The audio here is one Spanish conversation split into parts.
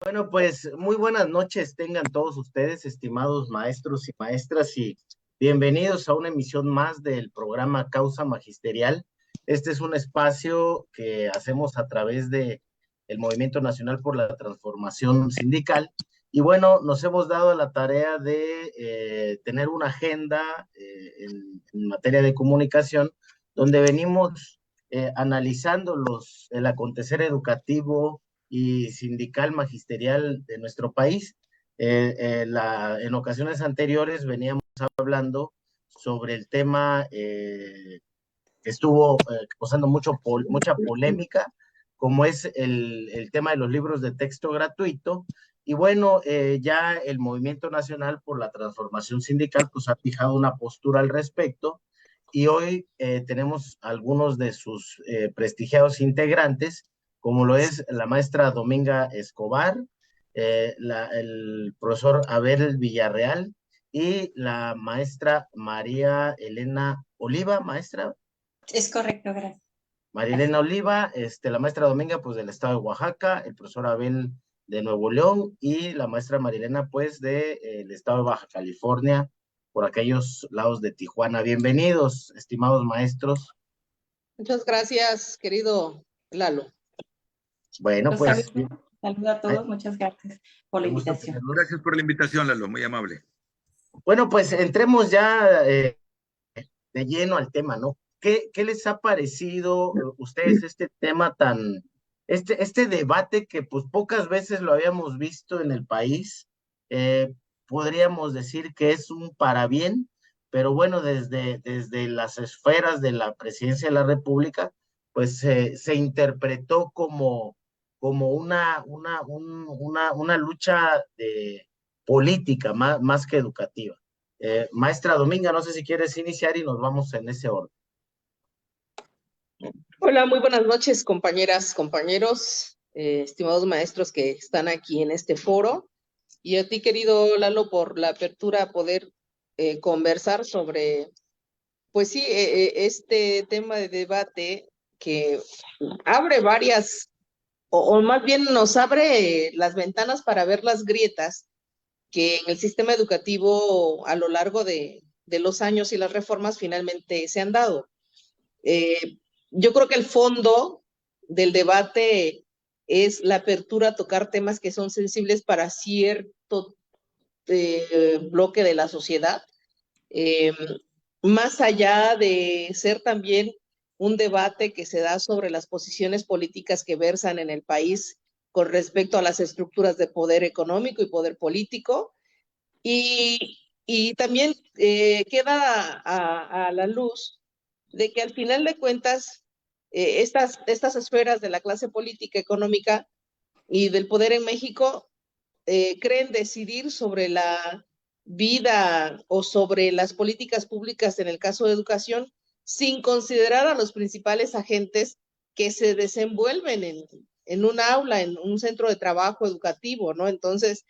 Bueno, pues muy buenas noches tengan todos ustedes, estimados maestros y maestras, y bienvenidos a una emisión más del programa Causa Magisterial. Este es un espacio que hacemos a través de el Movimiento Nacional por la Transformación Sindical. Y bueno, nos hemos dado la tarea de tener una agenda en materia de comunicación, donde venimos analizando el acontecer educativo y sindical magisterial de nuestro país. En ocasiones anteriores veníamos hablando sobre el tema que estuvo causando mucha polémica, como es el tema de los libros de texto gratuito. Y bueno, ya el Movimiento Nacional por la Transformación Sindical pues ha fijado una postura al respecto, y hoy tenemos algunos de sus prestigiados integrantes, como lo es la maestra Dominga Escobar, el profesor Abel Villarreal y la maestra María Elena Oliva. Maestra Es correcto, gracias. María Elena Oliva, la maestra Dominga, pues del estado de Oaxaca, el profesor Abel de Nuevo León, y la maestra María Elena, pues del estado de Baja California, por aquellos lados de Tijuana. Bienvenidos, estimados maestros. Muchas gracias, querido Lalo. Bueno, Los pues saludo a todos, muchas gracias por la invitación. Gracias por la invitación, Lalo, muy amable. bueno, pues entremos ya de lleno al tema, ¿no? ¿Qué les ha parecido a ustedes este tema este debate que pues pocas veces lo habíamos visto en el país? Podríamos decir que es un parabién, pero bueno, desde las esferas de la presidencia de la República, pues se interpretó como una lucha política más que educativa. Maestra Dominga, no sé si quieres iniciar y nos vamos en ese orden. Hola, muy buenas noches, compañeras, compañeros, estimados maestros que están aquí en este foro, y a ti, querido Lalo, por la apertura a poder conversar sobre, pues sí, este tema de debate que abre varias, o más bien nos abre las ventanas para ver las grietas que en el sistema educativo a lo largo de los años y las reformas finalmente se han dado. Yo creo que el fondo del debate es la apertura a tocar temas que son sensibles para cierto bloque de la sociedad, eh, más allá de ser también un debate que se da sobre las posiciones políticas que versan en el país con respecto a las estructuras de poder económico y poder político. Y también queda a la luz de que al final de cuentas estas esferas de la clase política, económica y del poder en México creen decidir sobre la vida o sobre las políticas públicas en el caso de educación sin considerar a los principales agentes que se desenvuelven en un aula, en un centro de trabajo educativo, ¿no? Entonces,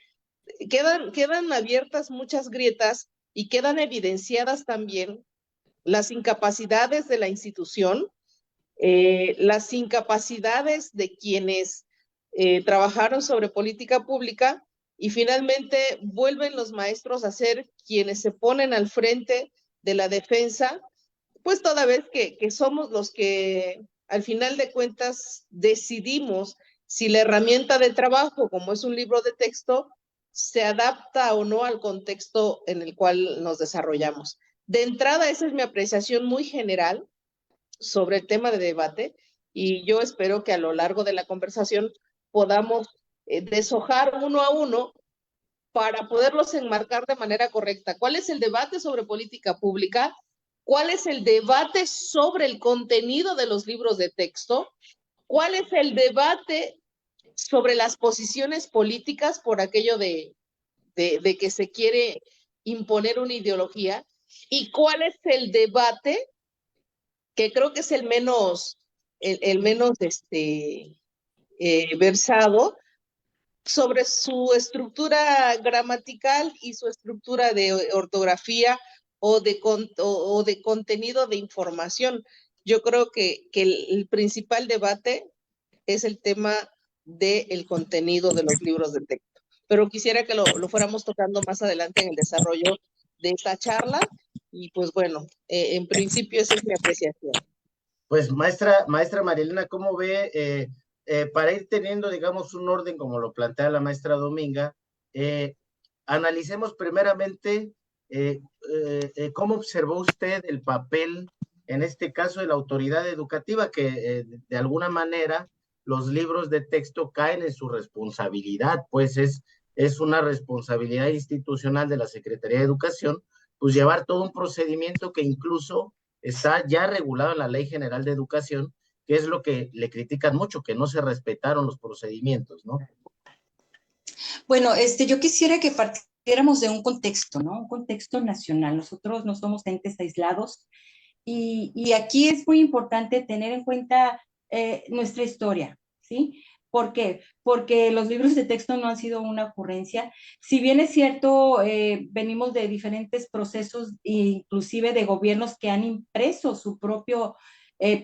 quedan abiertas muchas grietas y quedan evidenciadas también las incapacidades de la institución, las incapacidades de quienes trabajaron sobre política pública, y finalmente vuelven los maestros a ser quienes se ponen al frente de la defensa, pues toda vez que somos los que al final de cuentas decidimos si la herramienta de trabajo, como es un libro de texto, se adapta o no al contexto en el cual nos desarrollamos. De entrada, esa es mi apreciación muy general sobre el tema de debate, y yo espero que a lo largo de la conversación podamos deshojar uno a uno para poderlos enmarcar de manera correcta. ¿Cuál es el debate sobre política pública? ¿Cuál es el debate sobre el contenido de los libros de texto? ¿Cuál es el debate sobre las posiciones políticas por aquello de que se quiere imponer una ideología? ¿Y cuál es el debate, que creo que es el menos versado, sobre su estructura gramatical y su estructura de ortografía o de contenido de información? Yo creo que el principal debate es el tema del contenido de los libros de texto. Pero quisiera que lo fuéramos tocando más adelante en el desarrollo de esta charla. Y pues bueno, en principio esa es mi apreciación. Pues maestra Marielena, ¿cómo ve? Para ir teniendo, digamos, un orden como lo plantea la maestra Dominga, analicemos primeramente cómo observó usted el papel, en este caso, de la autoridad educativa, que de alguna manera los libros de texto caen en su responsabilidad, pues es una responsabilidad institucional de la Secretaría de Educación, pues llevar todo un procedimiento que incluso está ya regulado en la Ley General de Educación, que es lo que le critican mucho, que no se respetaron los procedimientos, ¿no? Bueno, yo quisiera que partiéramos de un contexto, ¿no? Un contexto nacional. Nosotros no somos entes aislados y aquí es muy importante tener en cuenta nuestra historia, ¿sí? ¿Por qué? Porque los libros de texto no han sido una ocurrencia. Si bien es cierto, venimos de diferentes procesos, inclusive de gobiernos que han impreso su propio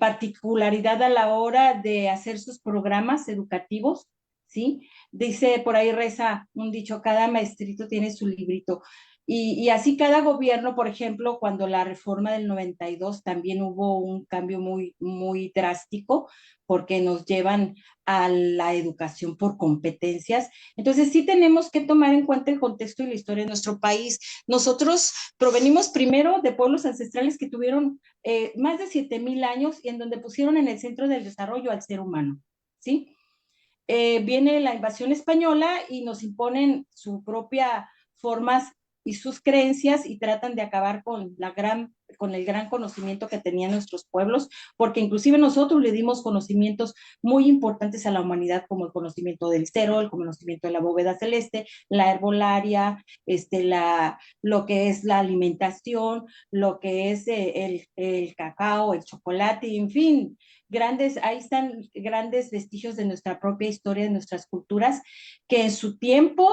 particularidad a la hora de hacer sus programas educativos, ¿sí? Dice, por ahí reza un dicho, cada maestrito tiene su librito. Y así cada gobierno, por ejemplo, cuando la reforma del 92 también hubo un cambio muy, muy drástico porque nos llevan a la educación por competencias. Entonces sí tenemos que tomar en cuenta el contexto y la historia de nuestro país. Nosotros provenimos primero de pueblos ancestrales que tuvieron más de 7,000 años y en donde pusieron en el centro del desarrollo al ser humano, ¿sí? Viene la invasión española y nos imponen su propia formas y sus creencias y tratan de acabar con el gran conocimiento que tenían nuestros pueblos, porque inclusive nosotros le dimos conocimientos muy importantes a la humanidad, como el conocimiento del cero, el conocimiento de la bóveda celeste, la herbolaria, lo que es la alimentación, lo que es el cacao, el chocolate, en fin, ahí están grandes vestigios de nuestra propia historia, de nuestras culturas, que en su tiempo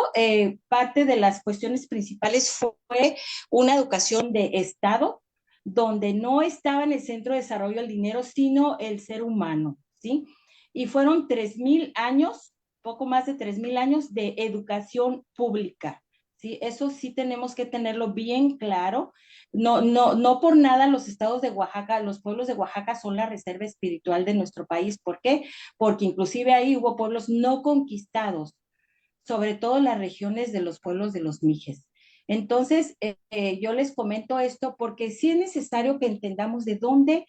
parte de las cuestiones principales fue una educación de Estado, donde no estaba en el centro de desarrollo el dinero, sino el ser humano, ¿sí? Y fueron 3,000 años, poco más de 3,000 años de educación pública, ¿sí? Eso sí tenemos que tenerlo bien claro. No por nada los estados de Oaxaca, los pueblos de Oaxaca son la reserva espiritual de nuestro país. ¿Por qué? Porque inclusive ahí hubo pueblos no conquistados, sobre todo las regiones de los pueblos de los Mijes. Entonces, yo les comento esto porque sí es necesario que entendamos de dónde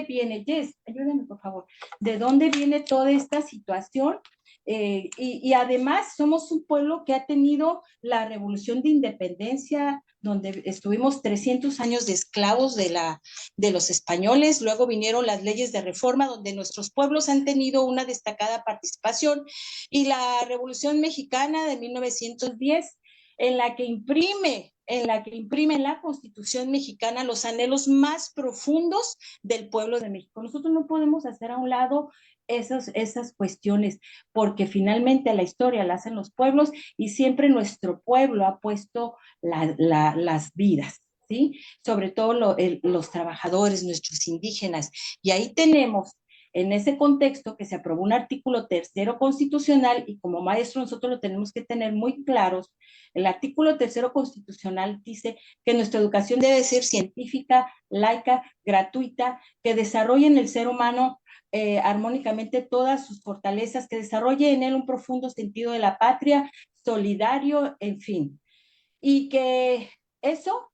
viene, Jess, ayúdenme por favor, de dónde viene toda esta situación. Y además somos un pueblo que ha tenido la revolución de independencia, donde estuvimos 300 años de esclavos de los españoles, luego vinieron las leyes de reforma, donde nuestros pueblos han tenido una destacada participación, y la Revolución Mexicana de 1910, en la que imprime en la Constitución mexicana los anhelos más profundos del pueblo de México. Nosotros no podemos hacer a un lado esas cuestiones, porque finalmente la historia la hacen los pueblos y siempre nuestro pueblo ha puesto las vidas, ¿sí? Sobre todo los trabajadores, nuestros indígenas. Y ahí tenemos, en ese contexto, que se aprobó un artículo 3º constitucional, y como maestro nosotros lo tenemos que tener muy claros. El artículo 3º constitucional dice que nuestra educación debe ser científica, laica, gratuita, que desarrolle en el ser humano armónicamente todas sus fortalezas, que desarrolle en él un profundo sentido de la patria, solidario, en fin. Y que eso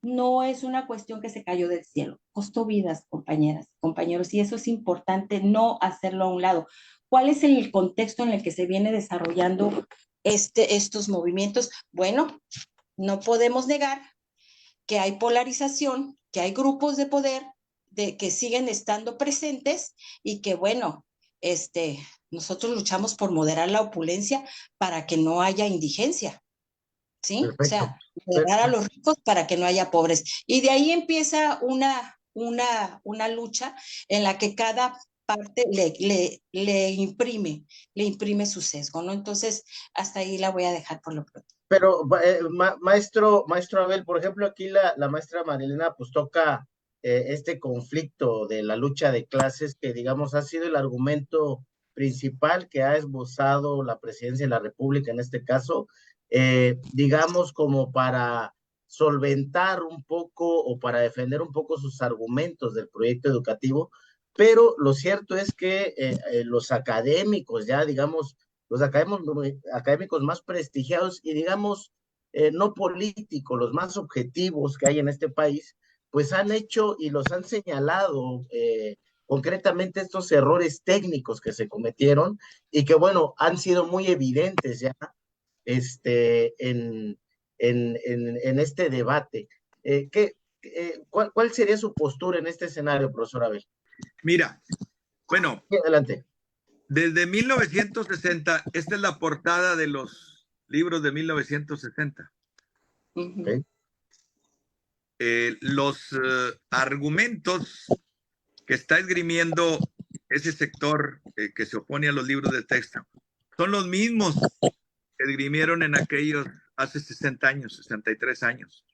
no es una cuestión que se cayó del cielo, costó vidas, compañeras, compañeros, y eso es importante no hacerlo a un lado. ¿Cuál es el contexto en el que se viene desarrollando estos movimientos? Bueno, no podemos negar que hay polarización, que hay grupos de poder que siguen estando presentes y que, bueno, nosotros luchamos por moderar la opulencia para que no haya indigencia, ¿sí? Perfecto. O sea, moderar a los ricos para que no haya pobres. Y de ahí empieza una lucha en la que cada parte le imprime su sesgo, ¿no? Entonces, hasta ahí la voy a dejar por lo pronto. Pero, maestro Abel, por ejemplo, aquí la maestra Marilena pues toca este conflicto de la lucha de clases que, digamos, ha sido el argumento principal que ha esbozado la Presidencia de la República en este caso, digamos como para solventar un poco o para defender un poco sus argumentos del proyecto educativo, pero lo cierto es que los académicos, ya digamos, los académicos más prestigiados y digamos no políticos, los más objetivos que hay en este país, pues han hecho y los han señalado concretamente estos errores técnicos que se cometieron y que, bueno, han sido muy evidentes ya en este debate. ¿Cuál sería su postura en este escenario, profesor Abel? Mira, bueno, Sí, adelante. desde 1960, esta es la portada de los libros de 1960. Okay. Los argumentos que está esgrimiendo ese sector que se opone a los libros de texto son los mismos que esgrimieron en aquellos hace 60 años, 63 años.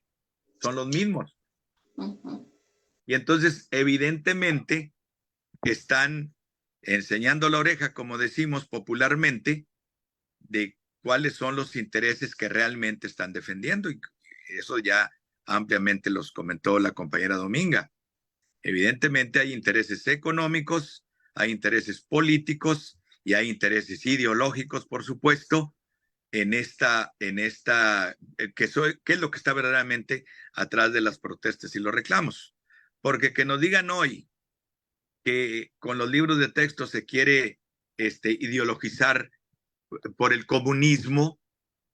Son los mismos. Y entonces, evidentemente, están enseñando la oreja, como decimos popularmente, de cuáles son los intereses que realmente están defendiendo. Y eso ya ampliamente los comentó la compañera Dominga. Evidentemente hay intereses económicos, hay intereses políticos y hay intereses ideológicos, por supuesto, ¿qué es lo que está verdaderamente atrás de las protestas y los reclamos? Porque que nos digan hoy que con los libros de texto se quiere ideologizar por el comunismo,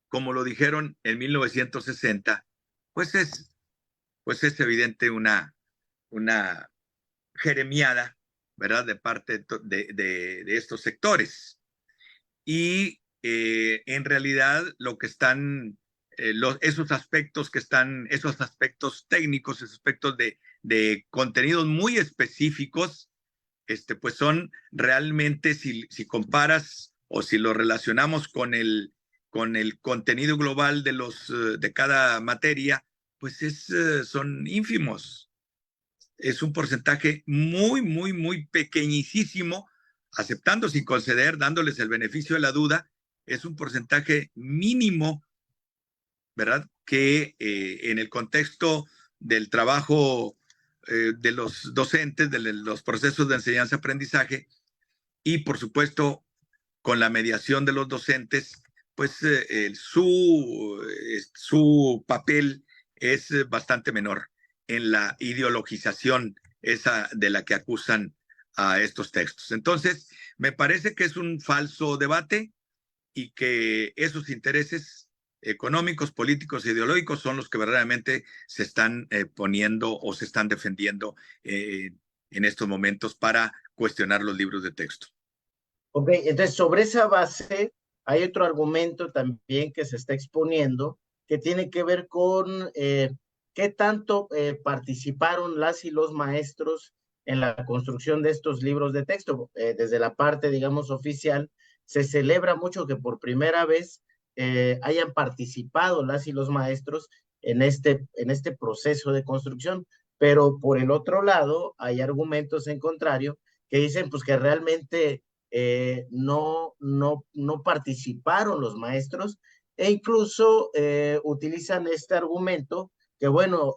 como lo dijeron en 1960, pues es evidente una jeremiada, ¿verdad?, de parte de estos sectores. Y en realidad lo que están, esos aspectos técnicos, esos aspectos de contenidos muy específicos, pues son realmente, si comparas o si lo relacionamos con el contenido global de cada materia, pues son ínfimos. Es un porcentaje muy, muy, muy pequeñísimo, aceptando sin conceder, dándoles el beneficio de la duda, es un porcentaje mínimo, ¿verdad?, que en el contexto del trabajo de los docentes, de los procesos de enseñanza-aprendizaje y, por supuesto, con la mediación de los docentes, pues su papel es bastante menor en la ideologización esa de la que acusan a estos textos. Entonces, me parece que es un falso debate y que esos intereses económicos, políticos e ideológicos son los que verdaderamente se están poniendo o se están defendiendo en estos momentos para cuestionar los libros de texto. Ok, entonces sobre esa base hay otro argumento también que se está exponiendo que tiene que ver con qué tanto participaron las y los maestros en la construcción de estos libros de texto. Desde la parte, digamos, oficial, se celebra mucho que por primera vez hayan participado las y los maestros en este proceso de construcción, pero por el otro lado hay argumentos en contrario que dicen pues que realmente no participaron los maestros e incluso utilizan este argumento que bueno,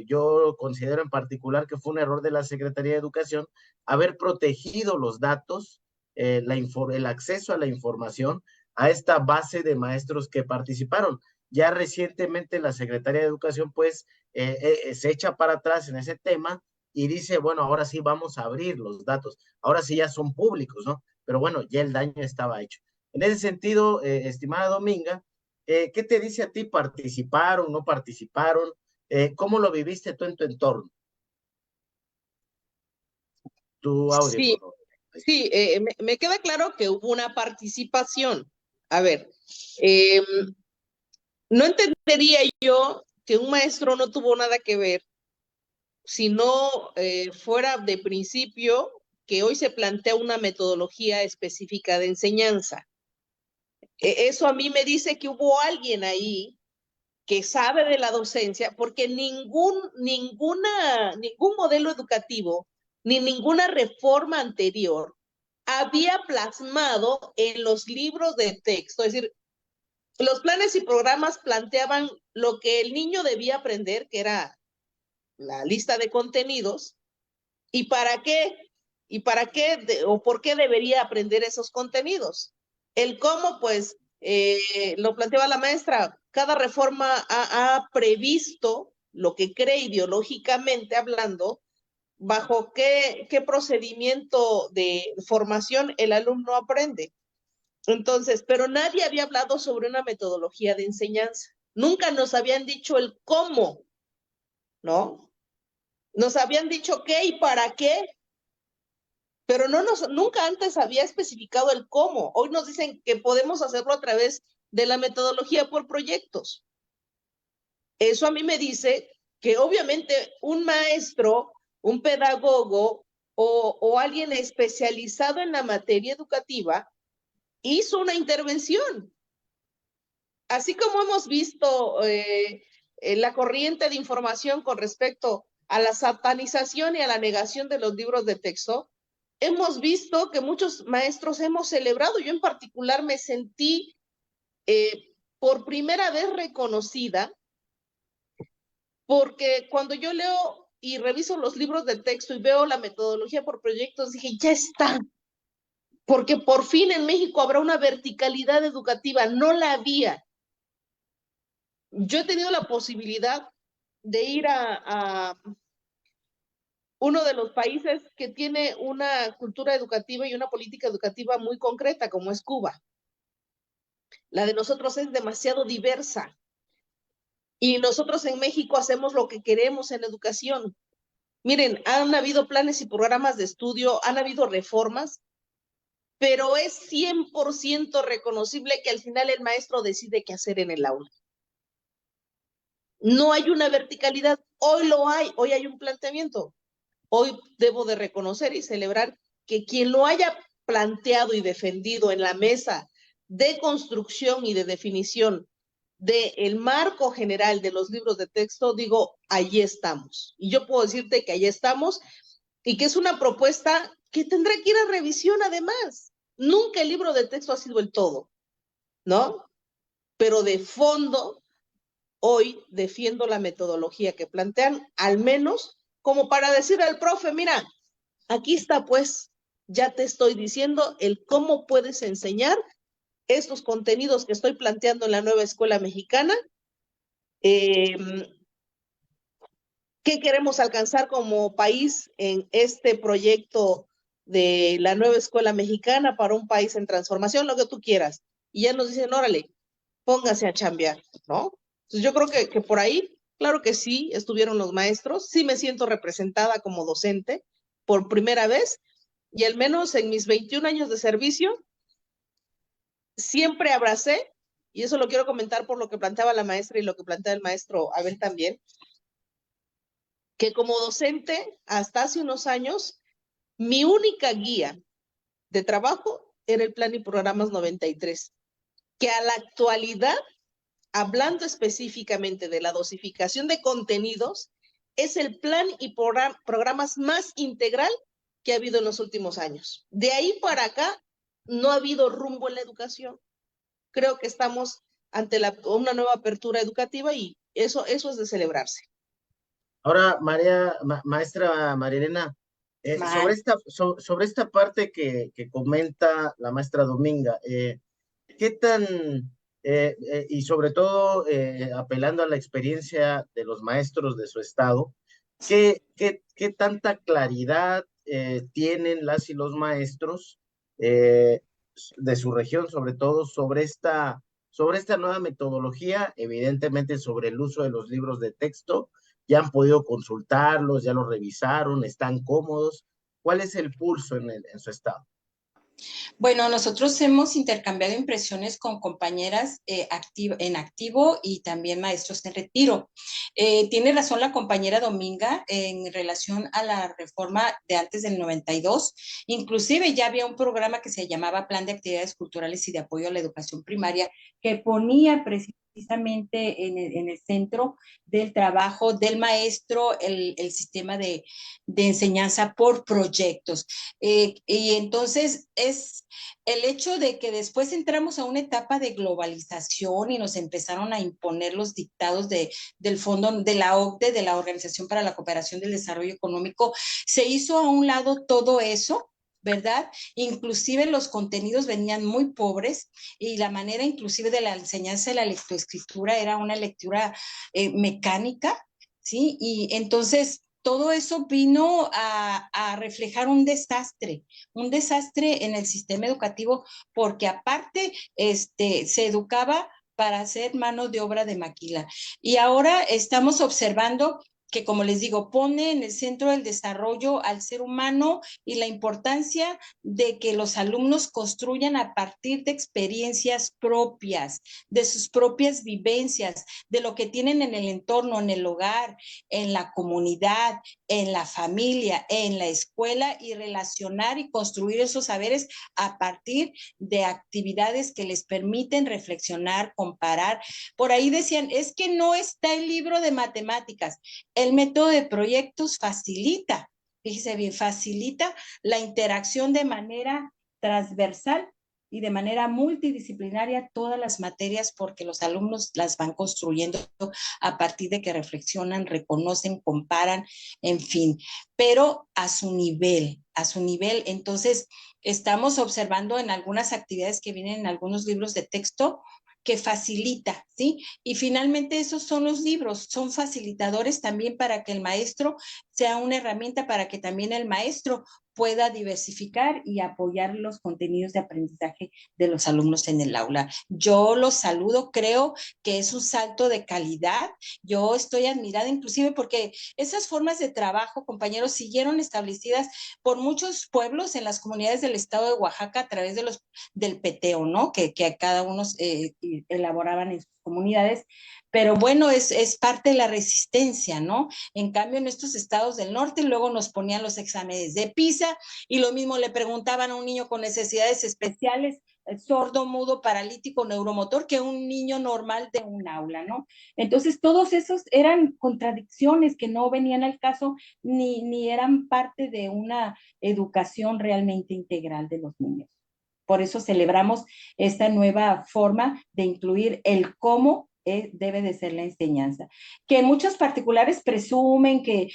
yo considero en particular que fue un error de la Secretaría de Educación haber protegido los datos, el acceso a la información a esta base de maestros que participaron. Ya recientemente la Secretaría de Educación pues se echa para atrás en ese tema y dice, bueno, ahora sí vamos a abrir los datos, ahora sí ya son públicos, ¿no? Pero bueno, ya el daño estaba hecho. En ese sentido, estimada Dominga, ¿qué te dice a ti? ¿Participaron, no participaron? ¿Cómo lo viviste tú en tu entorno? Tu audio, Sí, por favor. sí, me queda claro que hubo una participación. A ver, no entendería yo que un maestro no tuvo nada que ver si no fuera de principio que hoy se plantea una metodología específica de enseñanza. Eso a mí me dice que hubo alguien ahí que sabe de la docencia, porque ningún modelo educativo, ni ninguna reforma anterior había plasmado en los libros de texto. Es decir, los planes y programas planteaban lo que el niño debía aprender, que era la lista de contenidos, y para qué, o por qué debería aprender esos contenidos. El cómo, pues, lo planteaba la maestra. Cada reforma ha previsto lo que cree ideológicamente hablando, bajo qué procedimiento de formación el alumno aprende. Entonces, pero nadie había hablado sobre una metodología de enseñanza. Nunca nos habían dicho el cómo, ¿no? Nos habían dicho qué y para qué, pero nunca antes había especificado el cómo. Hoy nos dicen que podemos hacerlo a través de la metodología por proyectos. Eso a mí me dice que obviamente un maestro, un pedagogo o alguien especializado en la materia educativa hizo una intervención. Así como hemos visto la corriente de información con respecto a la satanización y a la negación de los libros de texto, hemos visto que muchos maestros hemos celebrado. Yo en particular me sentí por primera vez reconocida, porque cuando yo leo y reviso los libros de texto y veo la metodología por proyectos, dije, ya está, porque por fin en México habrá una verticalidad educativa. No la había. Yo he tenido la posibilidad de ir a uno de los países que tiene una cultura educativa y una política educativa muy concreta, como es Cuba. La de nosotros es demasiado diversa. Y nosotros en México hacemos lo que queremos en educación. Miren, han habido planes y programas de estudio, han habido reformas, pero es 100% reconocible que al final el maestro decide qué hacer en el aula. No hay una verticalidad. Hoy lo hay, hoy hay un planteamiento. Hoy debo de reconocer y celebrar que quien lo haya planteado y defendido en la mesa de construcción y de definición del marco general de los libros de texto, digo, allí estamos. Y yo puedo decirte que allí estamos y que es una propuesta que tendrá que ir a revisión además. Nunca el libro de texto ha sido el todo, ¿no? Pero de fondo, hoy defiendo la metodología que plantean, al menos como para decir al profe, mira, aquí está pues, ya te estoy diciendo el cómo puedes enseñar estos contenidos que estoy planteando en la nueva escuela mexicana. ¿Qué queremos alcanzar como país en este proyecto de la nueva escuela mexicana para un país en transformación? Lo que tú quieras. Y ya nos dicen, órale, póngase a chambear, ¿no? Entonces yo creo que por ahí, claro que sí, estuvieron los maestros, sí me siento representada como docente por primera vez, y al menos en mis 21 años de servicio, siempre abracé, y eso lo quiero comentar por lo que planteaba la maestra y lo que plantea el maestro Abel también, que como docente, hasta hace unos años, mi única guía de trabajo era el Plan y Programas 93, que a la actualidad, hablando específicamente de la dosificación de contenidos, es el plan y programas más integral que ha habido en los últimos años. De ahí para acá, no ha habido rumbo en la educación. Creo que estamos ante una nueva apertura educativa y eso es de celebrarse. Ahora, maestra María Elena, sobre esta parte que comenta la maestra Dominga, ¿qué tan, y sobre todo apelando a la experiencia de los maestros de su estado, qué tanta claridad tienen las y los maestros de su región, sobre todo sobre esta nueva metodología, evidentemente sobre el uso de los libros de texto? ¿Ya han podido consultarlos, ya los revisaron, están cómodos? ¿Cuál es el pulso en su estado? Bueno, nosotros hemos intercambiado impresiones con compañeras en activo y también maestros en retiro. Tiene razón la compañera Dominga en relación a la reforma de antes del 92. Inclusive ya había un programa que se llamaba Plan de Actividades Culturales y de Apoyo a la Educación Primaria que ponía precisamente precisamente en el centro del trabajo del maestro el sistema de enseñanza por proyectos. Y entonces es el hecho de que después entramos a una etapa de globalización y nos empezaron a imponer los dictados del fondo de la OCDE, de la Organización para la Cooperación del Desarrollo Económico, se hizo a un lado todo eso, ¿verdad? Inclusive los contenidos venían muy pobres y la manera inclusive de la enseñanza de la lectoescritura era una lectura mecánica, ¿sí? Y entonces todo eso vino a reflejar un desastre en el sistema educativo, porque aparte se educaba para hacer mano de obra de maquila. Y ahora estamos observando que, como les digo, pone en el centro del desarrollo al ser humano y la importancia de que los alumnos construyan a partir de experiencias propias, de sus propias vivencias, de lo que tienen en el entorno, en el hogar, en la comunidad, en la familia, en la escuela, y relacionar y construir esos saberes a partir de actividades que les permiten reflexionar, comparar. Por ahí decían, es que no está el libro de matemáticas. El método de proyectos facilita, fíjese bien, facilita la interacción de manera transversal y de manera multidisciplinaria todas las materias, porque los alumnos las van construyendo a partir de que reflexionan, reconocen, comparan, en fin, pero a su nivel, a su nivel. Entonces, estamos observando en algunas actividades que vienen en algunos libros de texto que facilita, ¿sí? Y finalmente esos son los libros, son facilitadores también para que el maestro sea una herramienta, para que también el maestro pueda diversificar y apoyar los contenidos de aprendizaje de los alumnos en el aula. Yo los saludo, creo que es un salto de calidad. Yo estoy admirada inclusive porque esas formas de trabajo, compañeros, siguieron establecidas por muchos pueblos en las comunidades del estado de Oaxaca a través de del peteo, ¿no? Que cada uno elaboraban en sus comunidades. Pero bueno, es parte de la resistencia, ¿no? En cambio, en estos estados del norte luego nos ponían los exámenes de PISA y lo mismo le preguntaban a un niño con necesidades especiales, sordo, mudo, paralítico, neuromotor, que un niño normal de un aula, ¿no? Entonces, todos esos eran contradicciones que no venían al caso ni eran parte de una educación realmente integral de los niños. Por eso celebramos esta nueva forma de incluir el cómo debe de ser la enseñanza. Que muchos particulares presumen que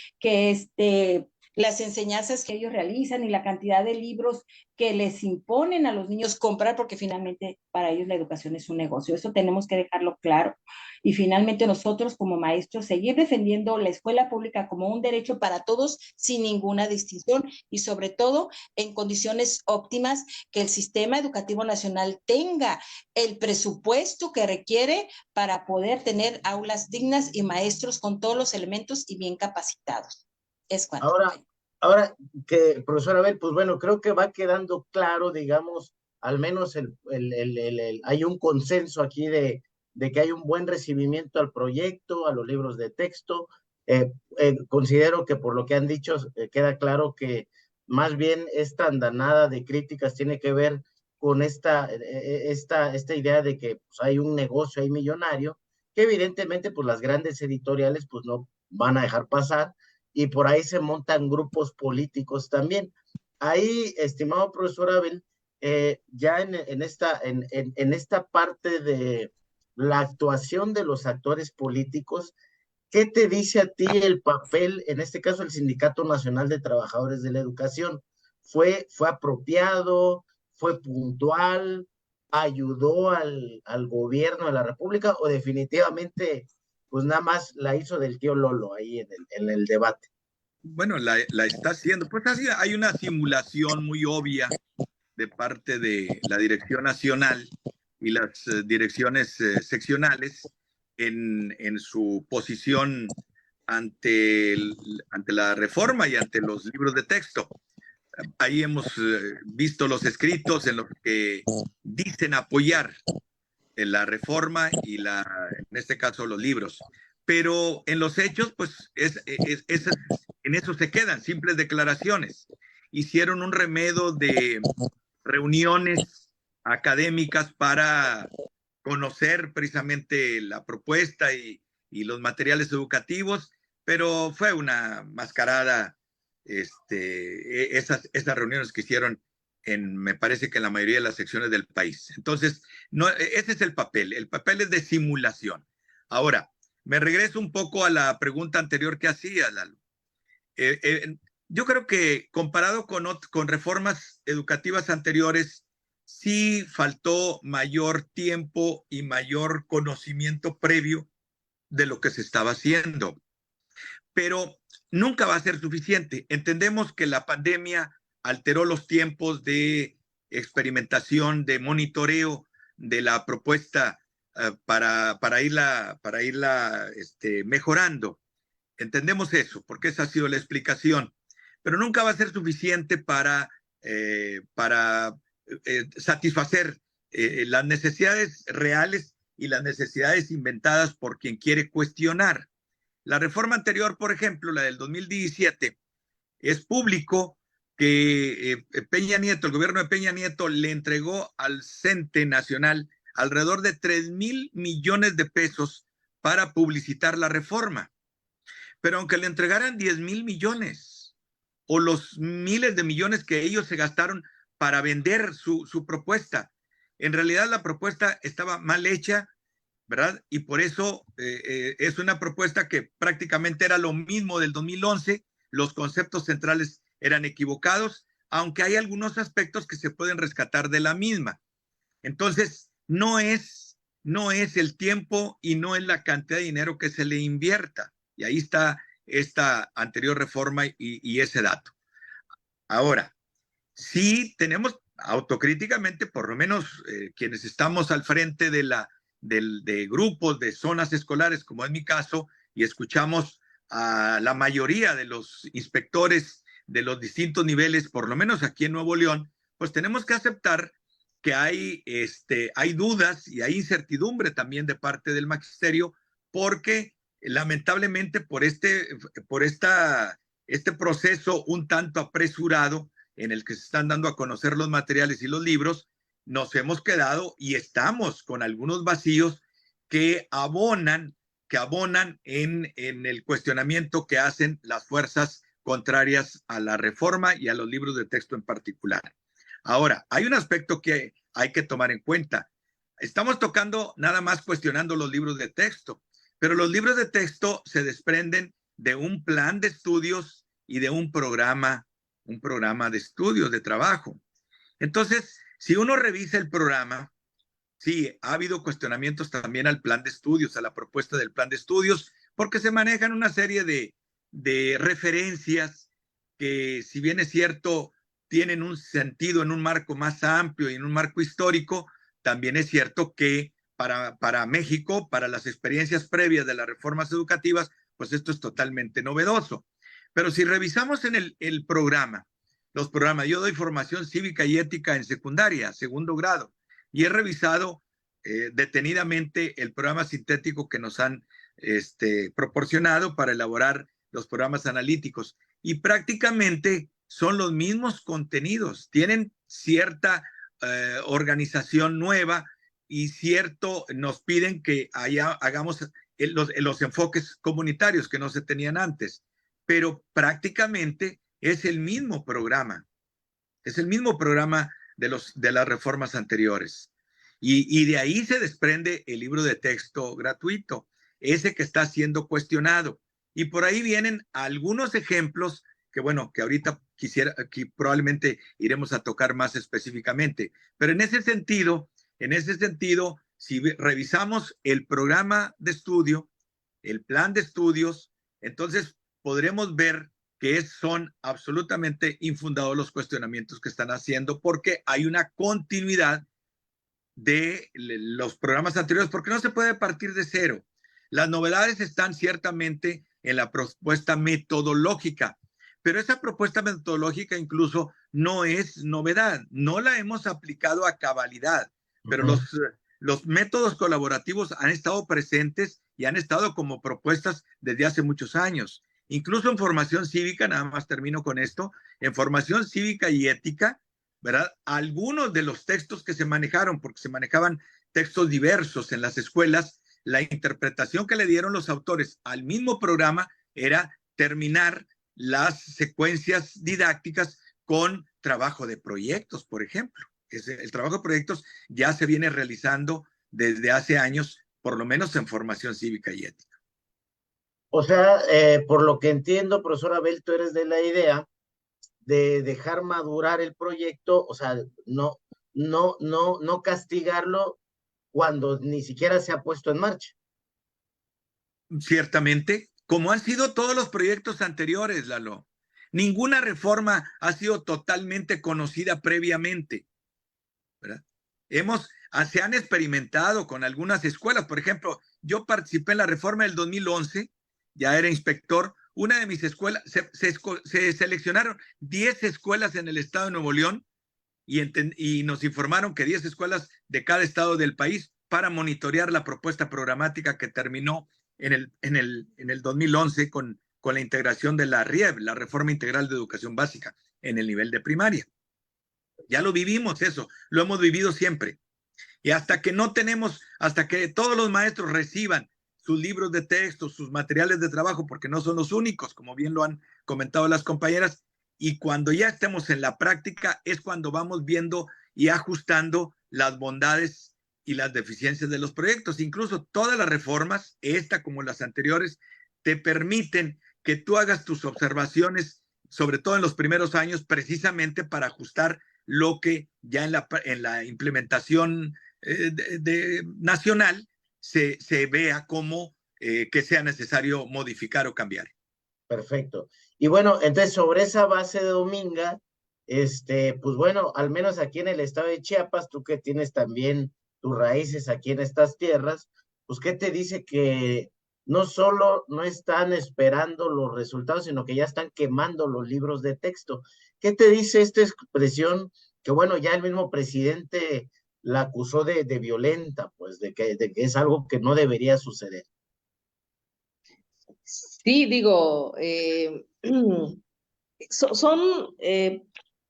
las enseñanzas que ellos realizan y la cantidad de libros que les imponen a los niños comprar, porque finalmente para ellos la educación es un negocio. Eso tenemos que dejarlo claro. Y finalmente nosotros como maestros seguir defendiendo la escuela pública como un derecho para todos sin ninguna distinción y sobre todo en condiciones óptimas, que el sistema educativo nacional tenga el presupuesto que requiere para poder tener aulas dignas y maestros con todos los elementos y bien capacitados. Es cuanto. Ahora que, profesora Abel, pues bueno, creo que va quedando claro, digamos, al menos hay un consenso aquí de que hay un buen recibimiento al proyecto, a los libros de texto. Considero que por lo que han dicho, queda claro que más bien esta andanada de críticas tiene que ver con esta idea de que pues, hay un negocio ahí millonario, que evidentemente pues las grandes editoriales pues no van a dejar pasar, y por ahí se montan grupos políticos también. Ahí, estimado profesor Abel, ya en esta parte de la actuación de los actores políticos, ¿qué te dice a ti el papel, en este caso el Sindicato Nacional de Trabajadores de la Educación? ¿Fue apropiado? ¿Fue puntual? ¿Ayudó al gobierno de la República? ¿O definitivamente, pues nada más la hizo del tío Lolo ahí en el debate? Bueno, la está haciendo. Pues así hay una simulación muy obvia de parte de la Dirección Nacional y las direcciones seccionales en su posición ante la reforma y ante los libros de texto. Ahí hemos visto los escritos en los que dicen apoyar la reforma y en este caso los libros. Pero en los hechos, pues en eso se quedan, simples declaraciones. Hicieron un remedo de reuniones académicas para conocer precisamente la propuesta y los materiales educativos, pero fue una mascarada esas reuniones que hicieron me parece que en la mayoría de las secciones del país. Entonces, no, ese es el papel es de simulación. Ahora, me regreso un poco a la pregunta anterior que hacía, Lalo. Yo creo que comparado con reformas educativas anteriores, sí faltó mayor tiempo y mayor conocimiento previo de lo que se estaba haciendo. Pero nunca va a ser suficiente. Entendemos que la pandemia alteró los tiempos de experimentación, de monitoreo de la propuesta para irla mejorando. Entendemos eso, porque esa ha sido la explicación. Pero nunca va a ser suficiente para satisfacer las necesidades reales y las necesidades inventadas por quien quiere cuestionar. La reforma anterior, por ejemplo, la del 2017, es público que Peña Nieto, el gobierno de Peña Nieto, le entregó al CENTE Nacional alrededor de 3,000 millones de pesos para publicitar la reforma. Pero aunque le entregaran 10,000 millones o los miles de millones que ellos se gastaron para vender su propuesta, en realidad la propuesta estaba mal hecha, ¿verdad? Y por eso es una propuesta que prácticamente era lo mismo del 2011, los conceptos centrales eran equivocados, aunque hay algunos aspectos que se pueden rescatar de la misma. Entonces, no es el tiempo y no es la cantidad de dinero que se le invierta. Y ahí está esta anterior reforma y ese dato. Ahora, sí tenemos autocríticamente, por lo menos quienes estamos al frente de grupos, de zonas escolares, como es mi caso, y escuchamos a la mayoría de los inspectores de los distintos niveles, por lo menos aquí en Nuevo León, pues tenemos que aceptar que hay dudas y hay incertidumbre también de parte del magisterio, porque lamentablemente por este proceso un tanto apresurado en el que se están dando a conocer los materiales y los libros, nos hemos quedado y estamos con algunos vacíos que abonan en el cuestionamiento que hacen las fuerzas contrarias a la reforma y a los libros de texto en particular. Ahora, hay un aspecto que hay que tomar en cuenta. Estamos tocando nada más cuestionando los libros de texto, pero los libros de texto se desprenden de un plan de estudios y de un programa de estudios, de trabajo. Entonces, si uno revisa el programa, sí, ha habido cuestionamientos también al plan de estudios, a la propuesta del plan de estudios, porque se manejan una serie de referencias que, si bien es cierto, tienen un sentido en un marco más amplio y en un marco histórico, también es cierto que para México, para las experiencias previas de las reformas educativas, pues esto es totalmente novedoso. Pero si revisamos en los programas, yo doy formación cívica y ética en secundaria, segundo grado, y he revisado detenidamente el programa sintético que nos han proporcionado para elaborar los programas analíticos. Y prácticamente son los mismos contenidos, tienen cierta organización nueva y nos piden que hagamos los enfoques comunitarios que no se tenían antes, pero prácticamente es el mismo programa de las reformas anteriores. Y de ahí se desprende el libro de texto gratuito, ese que está siendo cuestionado. Y por ahí vienen algunos ejemplos que ahorita probablemente iremos a tocar más específicamente. Pero en ese sentido, si revisamos el programa de estudio, el plan de estudios, entonces podremos ver que son absolutamente infundados los cuestionamientos que están haciendo, porque hay una continuidad de los programas anteriores, porque no se puede partir de cero. Las novedades están ciertamente en la propuesta metodológica, pero esa propuesta metodológica incluso no es novedad, no la hemos aplicado a cabalidad, pero los métodos colaborativos han estado presentes y han estado como propuestas desde hace muchos años. Incluso en formación cívica, nada más termino con esto, en formación cívica y ética, ¿verdad? Algunos de los textos que se manejaron, porque se manejaban textos diversos en las escuelas, la interpretación que le dieron los autores al mismo programa era terminar las secuencias didácticas con trabajo de proyectos, por ejemplo. El trabajo de proyectos ya se viene realizando desde hace años, por lo menos en formación cívica y ética. O sea, por lo que entiendo, profesor Abel, tú eres de la idea de dejar madurar el proyecto, o sea, no castigarlo cuando ni siquiera se ha puesto en marcha. Ciertamente, como han sido todos los proyectos anteriores, Lalo. Ninguna reforma ha sido totalmente conocida previamente, ¿verdad? Se han experimentado con algunas escuelas. Por ejemplo, yo participé en la reforma del 2011, ya era inspector. Una de mis escuelas, se seleccionaron 10 escuelas en el estado de Nuevo León y nos informaron que 10 escuelas de cada estado del país para monitorear la propuesta programática que terminó en el 2011 con la integración de la RIEB, la Reforma Integral de Educación Básica, en el nivel de primaria. Ya lo vivimos eso, lo hemos vivido siempre. Y hasta que todos los maestros reciban sus libros de texto, sus materiales de trabajo, porque no son los únicos, como bien lo han comentado las compañeras, y cuando ya estemos en la práctica es cuando vamos viendo y ajustando las bondades y las deficiencias de los proyectos. Incluso todas las reformas, esta como las anteriores, te permiten que tú hagas tus observaciones, sobre todo en los primeros años, precisamente para ajustar lo que ya en la implementación nacional se vea como que sea necesario modificar o cambiar. Perfecto. Y bueno, entonces sobre esa base de Dominga, pues bueno, al menos aquí en el estado de Chiapas, tú que tienes también tus raíces aquí en estas tierras, pues ¿qué te dice que no solo no están esperando los resultados, sino que ya están quemando los libros de texto? ¿Qué te dice esta expresión que bueno, ya el mismo presidente la acusó de violenta, pues de que es algo que no debería suceder? Sí, digo,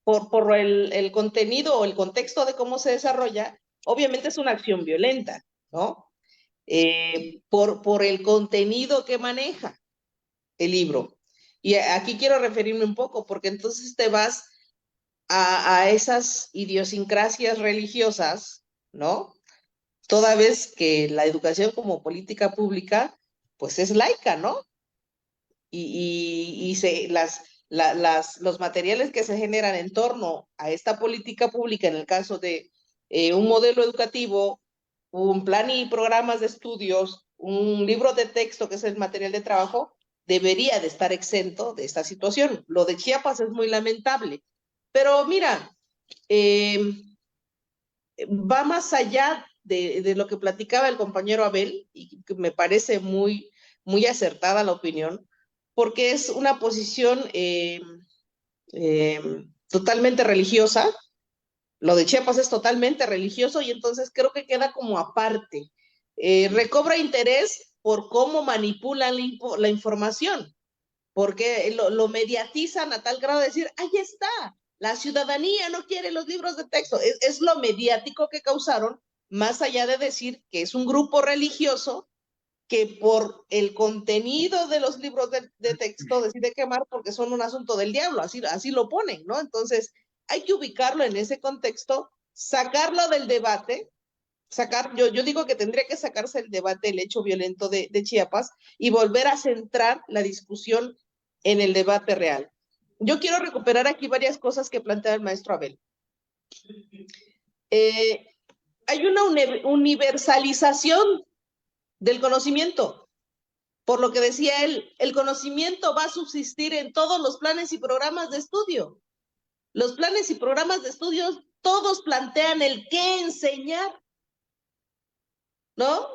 por el contenido o el contexto de cómo se desarrolla, obviamente es una acción violenta, ¿no? Por el contenido que maneja el libro. Y aquí quiero referirme un poco, porque entonces te vas a esas idiosincrasias religiosas, ¿no? Toda vez que la educación como política pública, pues es laica, ¿no? Y los materiales que se generan en torno a esta política pública, en el caso de un modelo educativo, un plan y programas de estudios, un libro de texto que es el material de trabajo, debería de estar exento de esta situación. Lo de Chiapas es muy lamentable. Pero mira, va más allá de lo que platicaba el compañero Abel, y que me parece muy, muy acertada la opinión, porque es una posición totalmente religiosa. Lo de Chiapas es totalmente religioso y entonces creo que queda como aparte. Recobra interés por cómo manipulan la información, porque lo mediatizan a tal grado de decir, ahí está, la ciudadanía no quiere los libros de texto. Es lo mediático que causaron, más allá de decir que es un grupo religioso que por el contenido de los libros de texto decide quemar porque son un asunto del diablo, así lo ponen, ¿no? Entonces, hay que ubicarlo en ese contexto, sacarlo del debate, yo digo que tendría que sacarse el debate del hecho violento de Chiapas y volver a centrar la discusión en el debate real. Yo quiero recuperar aquí varias cosas que plantea el maestro Abel. Hay una universalización del conocimiento. Por lo que decía él, el conocimiento va a subsistir en todos los planes y programas de estudio. Los planes y programas de estudio todos plantean el qué enseñar, ¿no?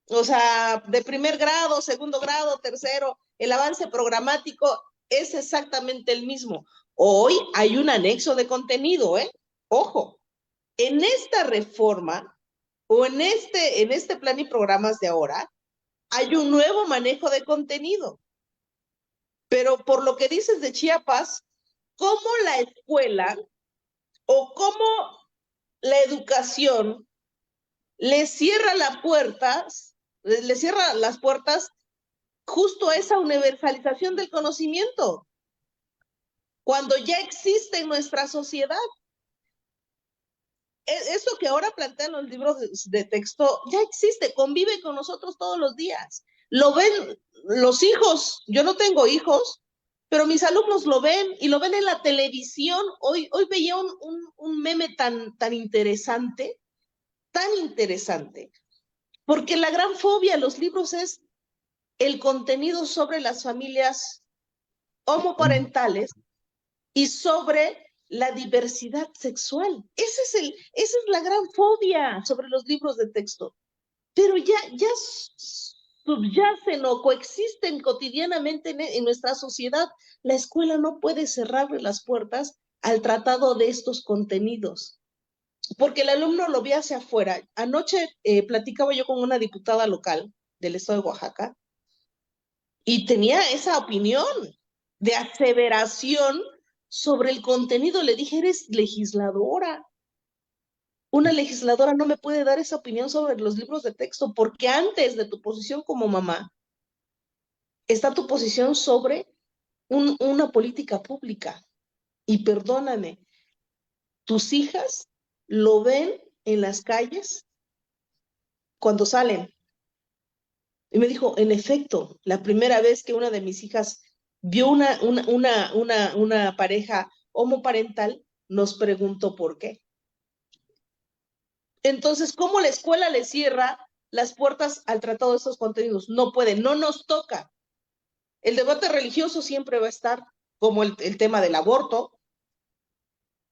O sea, de primer grado, segundo grado, tercero, el avance programático es exactamente el mismo. Hoy hay un anexo de contenido, ¿eh? Ojo, en esta reforma o en este plan y programas de ahora, hay un nuevo manejo de contenido. Pero por lo que dices de Chiapas, ¿cómo la escuela, o cómo la educación le cierra las puertas justo a esa universalización del conocimiento, cuando ya existe en nuestra sociedad. Eso que ahora plantean los libros de texto ya existe, convive con nosotros todos los días. Lo ven los hijos, yo no tengo hijos, pero mis alumnos lo ven y lo ven en la televisión. Hoy veía un meme tan interesante, porque la gran fobia de los libros es el contenido sobre las familias homoparentales y sobre la diversidad sexual. Esa es la gran fobia sobre los libros de texto. Pero ya subyacen o coexisten cotidianamente en nuestra sociedad. La escuela no puede cerrarle las puertas al tratado de estos contenidos, porque el alumno lo ve hacia afuera. Anoche platicaba yo con una diputada local del estado de Oaxaca y tenía esa opinión de aseveración sobre el contenido. Le dije, eres legisladora. Una legisladora no me puede dar esa opinión sobre los libros de texto, porque antes de tu posición como mamá está tu posición sobre una política pública. Y perdóname, tus hijas lo ven en las calles cuando salen. Y me dijo, en efecto, la primera vez que una de mis hijas vio una pareja homoparental, nos preguntó por qué. Entonces, ¿cómo la escuela le cierra las puertas al tratado de estos contenidos? No puede, no nos toca. El debate religioso siempre va a estar, como el tema del aborto,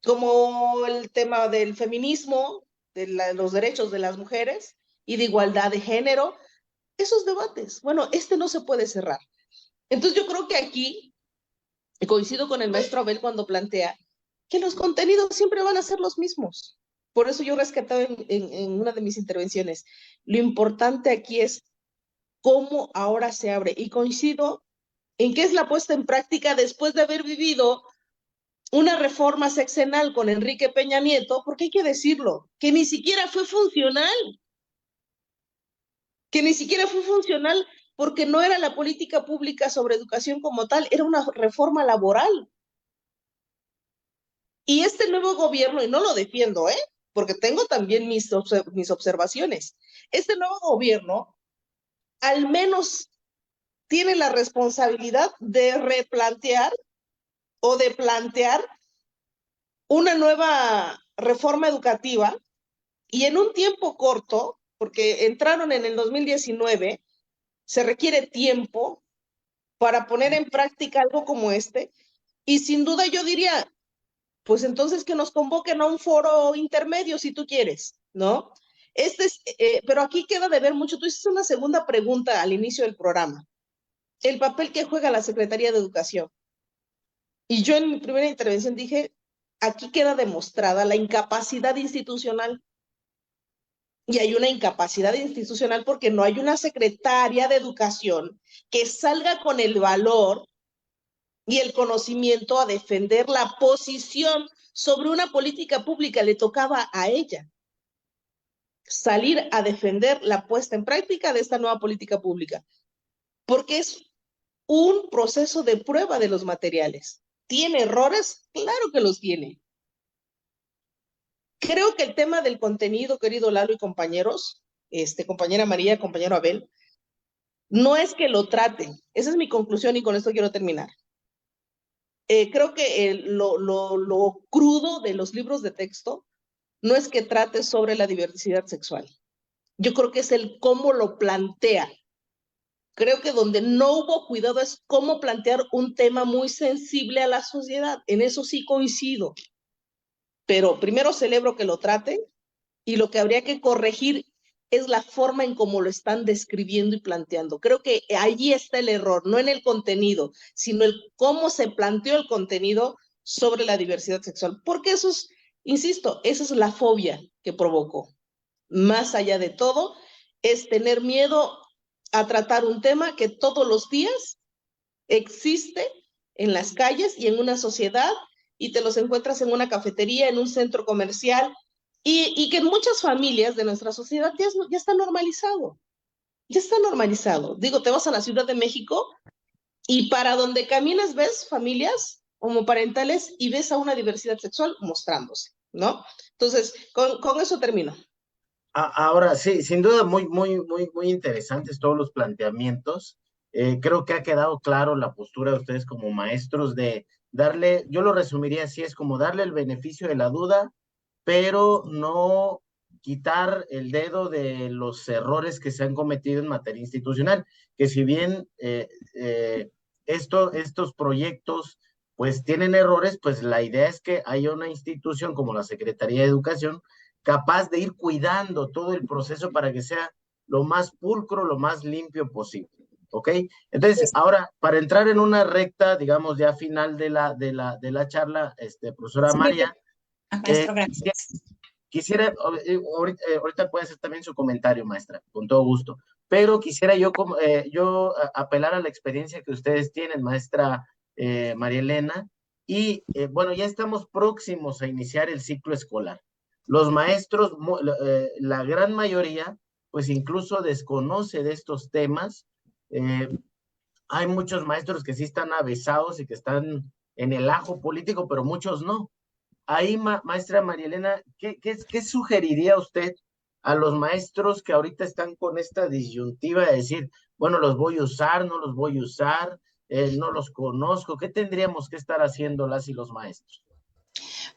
como el tema del feminismo, de los derechos de las mujeres y de igualdad de género. Esos debates, bueno, no se puede cerrar. Entonces yo creo que aquí coincido con el maestro Abel cuando plantea que los contenidos siempre van a ser los mismos. Por eso yo rescataba en una de mis intervenciones, lo importante aquí es cómo ahora se abre. Y coincido en que es la puesta en práctica después de haber vivido una reforma sexenal con Enrique Peña Nieto, porque hay que decirlo, que ni siquiera fue funcional. Porque no era la política pública sobre educación como tal, era una reforma laboral. Y este nuevo gobierno, y no lo defiendo, porque tengo también mis observaciones, este nuevo gobierno al menos tiene la responsabilidad de replantear o de plantear una nueva reforma educativa y en un tiempo corto, porque entraron en el 2019, se requiere tiempo para poner en práctica algo como este, y sin duda yo diría, pues entonces que nos convoquen a un foro intermedio si tú quieres, ¿no? Pero aquí queda de ver mucho. Tú hiciste una segunda pregunta al inicio del programa, el papel que juega la Secretaría de Educación. Y yo en mi primera intervención dije, aquí queda demostrada la incapacidad institucional. Y hay una incapacidad institucional porque no hay una secretaria de Educación que salga con el valor y el conocimiento a defender la posición sobre una política pública. Le tocaba a ella salir a defender la puesta en práctica de esta nueva política pública, porque es un proceso de prueba de los materiales. ¿Tiene errores? Claro que los tiene. Creo que el tema del contenido, querido Lalo y compañeros, compañera María, compañero Abel, no es que lo traten. Esa es mi conclusión y con esto quiero terminar. Creo que lo crudo de los libros de texto no es que trate sobre la diversidad sexual. Yo creo que es el cómo lo plantea. Creo que donde no hubo cuidado es cómo plantear un tema muy sensible a la sociedad. En eso sí coincido. Pero primero celebro que lo traten y lo que habría que corregir es la forma en cómo lo están describiendo y planteando. Creo que allí está el error, no en el contenido, sino el cómo se planteó el contenido sobre la diversidad sexual. Porque eso es, insisto, esa es la fobia que provocó. Más allá de todo, es tener miedo a tratar un tema que todos los días existe en las calles y en una sociedad y te los encuentras en una cafetería, en un centro comercial, y que en muchas familias de nuestra sociedad ya está normalizado. Ya está normalizado. Digo, te vas a la Ciudad de México y para donde caminas ves familias homoparentales y ves a una diversidad sexual mostrándose, ¿no? Entonces, con eso termino. Ahora sí, sin duda muy interesantes todos los planteamientos. Creo que ha quedado claro la postura de ustedes como maestros de darle, yo lo resumiría así, es como darle el beneficio de la duda, pero no quitar el dedo de los errores que se han cometido en materia institucional, que si bien estos proyectos pues tienen errores, pues la idea es que haya una institución como la Secretaría de Educación capaz de ir cuidando todo el proceso para que sea lo más pulcro, lo más limpio posible. ¿Ok? Entonces, ahora, para entrar en una recta, digamos, ya final de la charla, profesora Sí, María, maestro, gracias. quisiera, ahorita puede ser también su comentario, maestra, con todo gusto, pero quisiera yo apelar a la experiencia que ustedes tienen, maestra María Elena, y bueno, ya estamos próximos a iniciar el ciclo escolar. Los maestros, la gran mayoría, pues incluso desconoce de estos temas. Hay muchos maestros que sí están avesados y que están en el ajo político, pero muchos no. Ahí, maestra María Elena, ¿qué sugeriría usted a los maestros que ahorita están con esta disyuntiva de decir, bueno, los voy a usar, no los voy a usar, no los conozco? ¿Qué tendríamos que estar haciendo las y los maestros?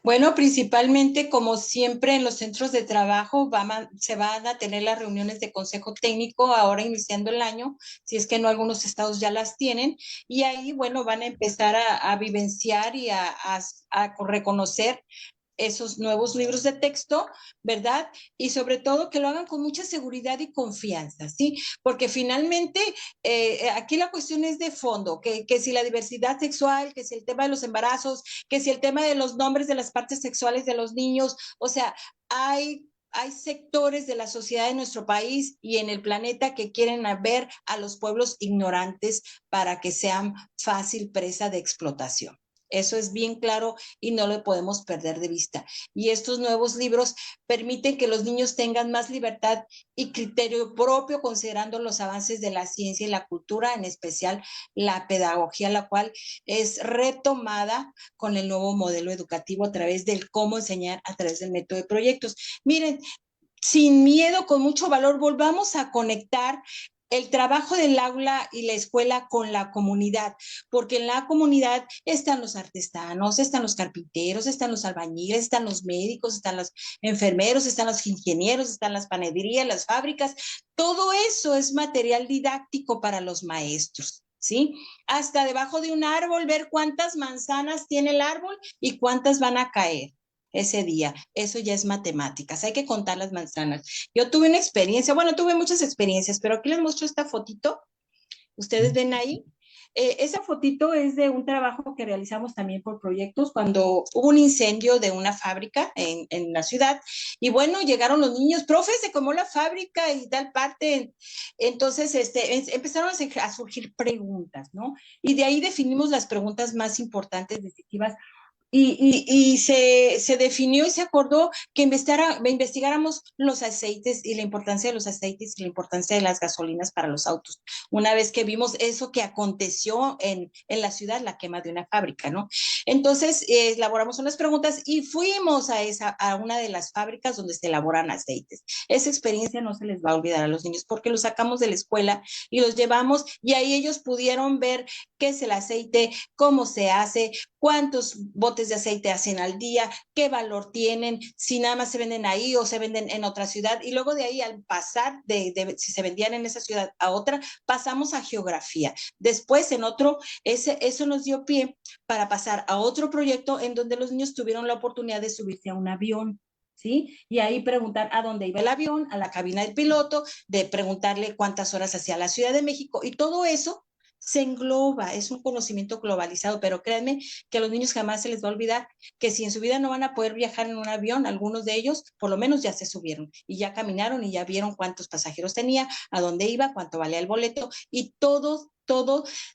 Bueno, principalmente, como siempre en los centros de trabajo, se van a tener las reuniones de consejo técnico ahora iniciando el año, si es que no algunos estados ya las tienen, y ahí, bueno, van a empezar a vivenciar y a reconocer esos nuevos libros de texto, ¿verdad? Y sobre todo que lo hagan con mucha seguridad y confianza, ¿sí? Porque finalmente aquí la cuestión es de fondo, que si la diversidad sexual, que si el tema de los embarazos, que si el tema de los nombres de las partes sexuales de los niños, o sea, hay sectores de la sociedad de nuestro país y en el planeta que quieren ver a los pueblos ignorantes para que sean fácil presa de explotación. Eso es bien claro y no lo podemos perder de vista. Y estos nuevos libros permiten que los niños tengan más libertad y criterio propio, considerando los avances de la ciencia y la cultura, en especial la pedagogía, la cual es retomada con el nuevo modelo educativo a través del cómo enseñar a través del método de proyectos. Miren, sin miedo, con mucho valor, volvamos a conectar el trabajo del aula y la escuela con la comunidad, porque en la comunidad están los artesanos, están los carpinteros, están los albañiles, están los médicos, están los enfermeros, están los ingenieros, están las panaderías, las fábricas. Todo eso es material didáctico para los maestros. ¿Sí? Hasta debajo de un árbol, ver cuántas manzanas tiene el árbol y cuántas van a caer ese día. Eso ya es matemáticas. Hay que contar las manzanas. Yo tuve una experiencia, bueno, tuve muchas experiencias, pero aquí les muestro esta fotito. Ustedes ven ahí. Esa fotito es de un trabajo que realizamos también por proyectos cuando hubo un incendio de una fábrica en la ciudad y bueno, llegaron los niños, profe, se quemó la fábrica y tal parte. Entonces, empezaron a surgir preguntas, ¿no? Y de ahí definimos las preguntas más importantes, decisivas. Y se definió y se acordó que investigáramos los aceites y la importancia de los aceites y la importancia de las gasolinas para los autos. Una vez que vimos eso que aconteció en la ciudad, la quema de una fábrica, ¿no? Entonces, elaboramos unas preguntas y fuimos a una de las fábricas donde se elaboran aceites. Esa experiencia no se les va a olvidar a los niños porque los sacamos de la escuela y los llevamos y ahí ellos pudieron ver qué es el aceite, cómo se hace, cuántos botes de aceite hacen al día, qué valor tienen, si nada más se venden ahí o se venden en otra ciudad. Y luego de ahí, al pasar si se vendían en esa ciudad a otra, pasamos a geografía. Después, en otro, eso nos dio pie para pasar a otro proyecto en donde los niños tuvieron la oportunidad de subirse a un avión. ¿Sí? Y ahí preguntar a dónde iba el avión, a la cabina del piloto, de preguntarle cuántas horas hacía la Ciudad de México y todo eso se engloba, es un conocimiento globalizado, pero créanme que a los niños jamás se les va a olvidar que si en su vida no van a poder viajar en un avión, algunos de ellos por lo menos ya se subieron y ya caminaron y ya vieron cuántos pasajeros tenía, a dónde iba, cuánto valía el boleto y todo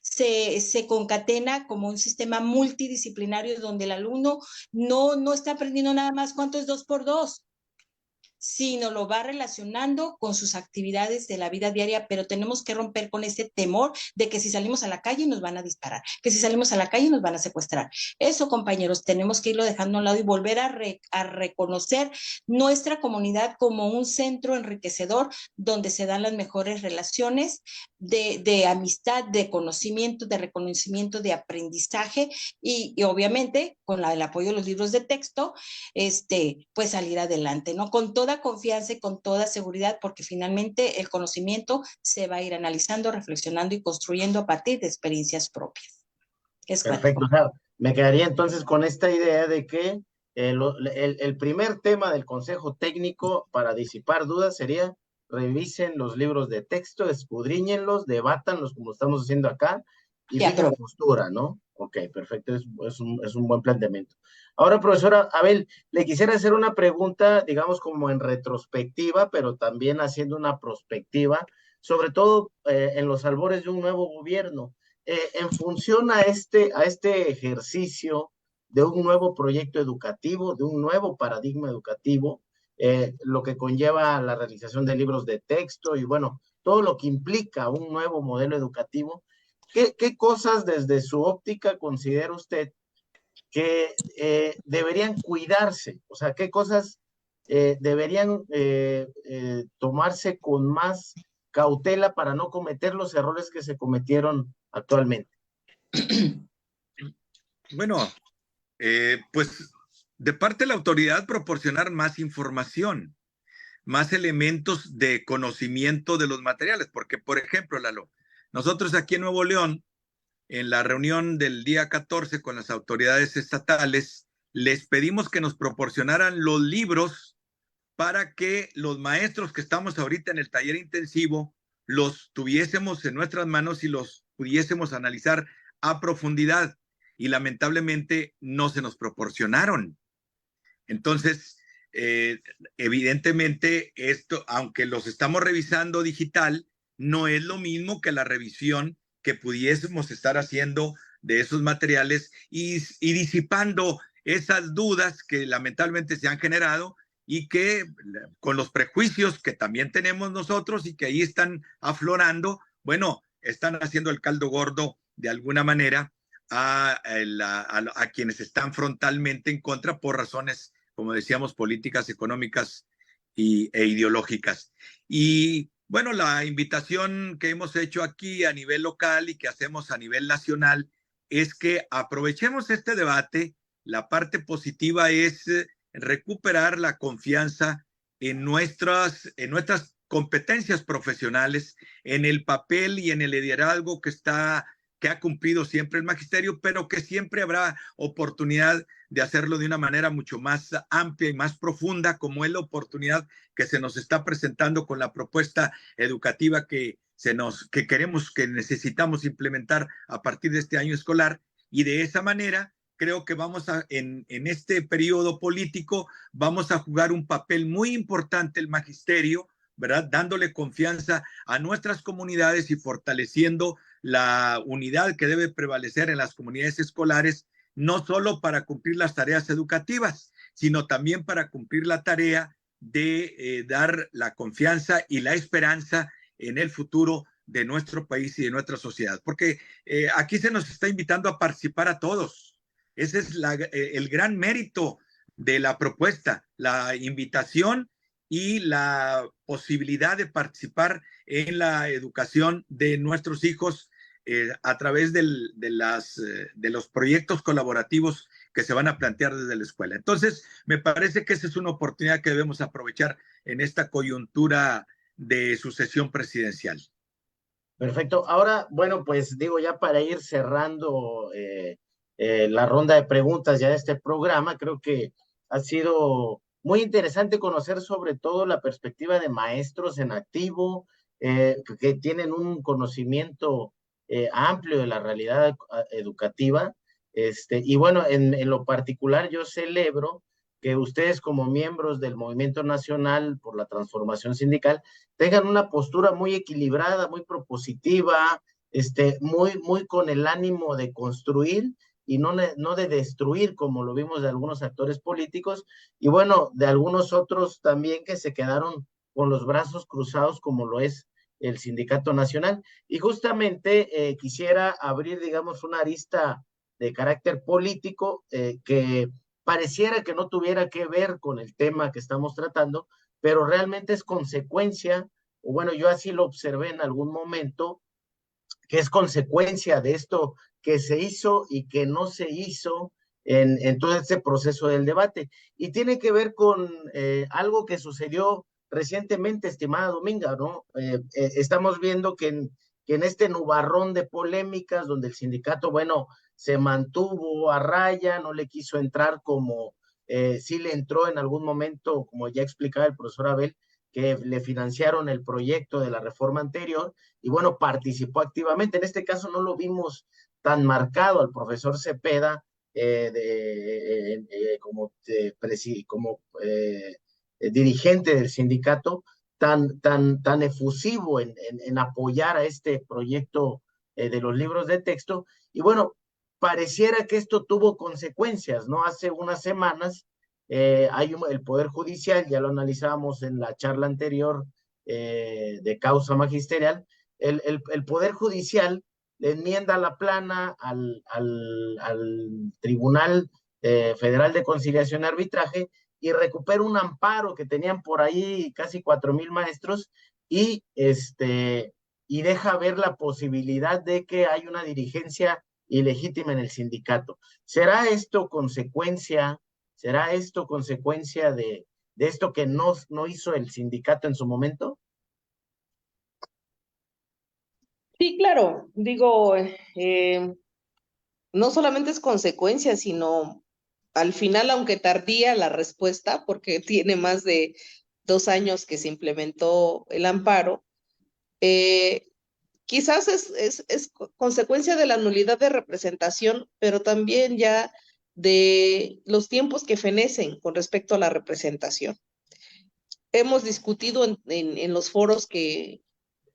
se concatena como un sistema multidisciplinario donde el alumno no está aprendiendo nada más cuánto es 2 por 2, sino lo va relacionando con sus actividades de la vida diaria, pero tenemos que romper con ese temor de que si salimos a la calle nos van a disparar, que si salimos a la calle nos van a secuestrar. Eso, compañeros, tenemos que irlo dejando a un lado y volver a reconocer nuestra comunidad como un centro enriquecedor donde se dan las mejores relaciones de amistad, de conocimiento, de reconocimiento, de aprendizaje y obviamente con el apoyo de los libros de texto, pues salir adelante, ¿no? Con toda confianza y con toda seguridad, porque finalmente el conocimiento se va a ir analizando, reflexionando y construyendo a partir de experiencias propias. Es Perfecto, o sea, me quedaría entonces con esta idea de que el primer tema del consejo técnico para disipar dudas sería revisen los libros de texto, escudriñenlos, debátanlos como estamos haciendo acá y fijen postura, ¿no? Ok, perfecto, es un buen planteamiento. Ahora, profesora Abel, le quisiera hacer una pregunta, digamos, como en retrospectiva, pero también haciendo una prospectiva, sobre todo en los albores de un nuevo gobierno. En función a este ejercicio de un nuevo proyecto educativo, de un nuevo paradigma educativo, lo que conlleva la realización de libros de texto y bueno, todo lo que implica un nuevo modelo educativo, ¿qué cosas desde su óptica considera usted que deberían cuidarse? O sea, ¿qué cosas deberían tomarse con más cautela para no cometer los errores que se cometieron actualmente? Bueno, pues de parte de la autoridad proporcionar más información, más elementos de conocimiento de los materiales, porque por ejemplo, Lalo, nosotros aquí en Nuevo León, en la reunión del día 14 con las autoridades estatales, les pedimos que nos proporcionaran los libros para que los maestros que estamos ahorita en el taller intensivo los tuviésemos en nuestras manos y los pudiésemos analizar a profundidad. Y lamentablemente no se nos proporcionaron. Entonces, evidentemente, esto, aunque los estamos revisando digital, no es lo mismo que la revisión que pudiésemos estar haciendo de esos materiales y disipando esas dudas que lamentablemente se han generado y que con los prejuicios que también tenemos nosotros y que ahí están aflorando, bueno, están haciendo el caldo gordo de alguna manera a quienes están frontalmente en contra por razones, como decíamos, políticas, económicas e ideológicas. Y bueno, la invitación que hemos hecho aquí a nivel local y que hacemos a nivel nacional es que aprovechemos este debate. La parte positiva es recuperar la confianza en nuestras competencias profesionales, en el papel y en el liderazgo que ha cumplido siempre el magisterio, pero que siempre habrá oportunidad de hacerlo de una manera mucho más amplia y más profunda, como es la oportunidad que se nos está presentando con la propuesta educativa que queremos, que necesitamos implementar a partir de este año escolar. Y de esa manera creo que en este periodo político vamos a jugar un papel muy importante el magisterio, ¿verdad? Dándole confianza a nuestras comunidades y fortaleciendo la unidad que debe prevalecer en las comunidades escolares, no solo para cumplir las tareas educativas, sino también para cumplir la tarea de dar la confianza y la esperanza en el futuro de nuestro país y de nuestra sociedad. Porque aquí se nos está invitando a participar a todos. Ese es el gran mérito de la propuesta, la invitación y la posibilidad de participar en la educación de nuestros hijos a través de los proyectos colaborativos que se van a plantear desde la escuela. Entonces, me parece que esa es una oportunidad que debemos aprovechar en esta coyuntura de sucesión presidencial. Perfecto. Ahora, bueno, pues digo, ya para ir cerrando la ronda de preguntas ya de este programa, creo que ha sido muy interesante conocer sobre todo la perspectiva de maestros en activo, que tienen un conocimiento amplio de la realidad educativa. Y bueno, en lo particular yo celebro que ustedes como miembros del Movimiento Nacional por la Transformación Sindical tengan una postura muy equilibrada, muy propositiva, muy con el ánimo de construir y no de destruir, como lo vimos de algunos actores políticos, y bueno, de algunos otros también que se quedaron con los brazos cruzados, como lo es el Sindicato Nacional. Y justamente quisiera abrir, digamos, una arista de carácter político que pareciera que no tuviera que ver con el tema que estamos tratando, pero realmente es consecuencia, o bueno, yo así lo observé en algún momento, que es consecuencia de esto que se hizo y que no se hizo en todo este proceso del debate. Y tiene que ver con algo que sucedió recientemente, estimada Dominga, ¿no? Estamos viendo que en este nubarrón de polémicas, donde el sindicato, bueno, se mantuvo a raya, no le quiso entrar como sí le entró en algún momento, como ya explicaba el profesor Abel, que le financiaron el proyecto de la reforma anterior, y bueno, participó activamente. En este caso no lo vimos tan marcado al profesor Cepeda como dirigente del sindicato, tan efusivo en apoyar a este proyecto de los libros de texto. Y bueno, pareciera que esto tuvo consecuencias, ¿no? Hace unas semanas el Poder Judicial, ya lo analizábamos en la charla anterior de causa magisterial, el Poder Judicial le enmienda la plana al Tribunal Federal de Conciliación y Arbitraje y recupera un amparo que tenían por ahí casi 4,000 maestros y deja ver la posibilidad de que hay una dirigencia ilegítima en el sindicato. ¿Será esto consecuencia de esto que no hizo el sindicato en su momento? Sí, claro, digo, no solamente es consecuencia, sino al final, aunque tardía la respuesta, porque tiene más de 2 años que se implementó el amparo, quizás es consecuencia de la nulidad de representación, pero también ya de los tiempos que fenecen con respecto a la representación. Hemos discutido en los foros que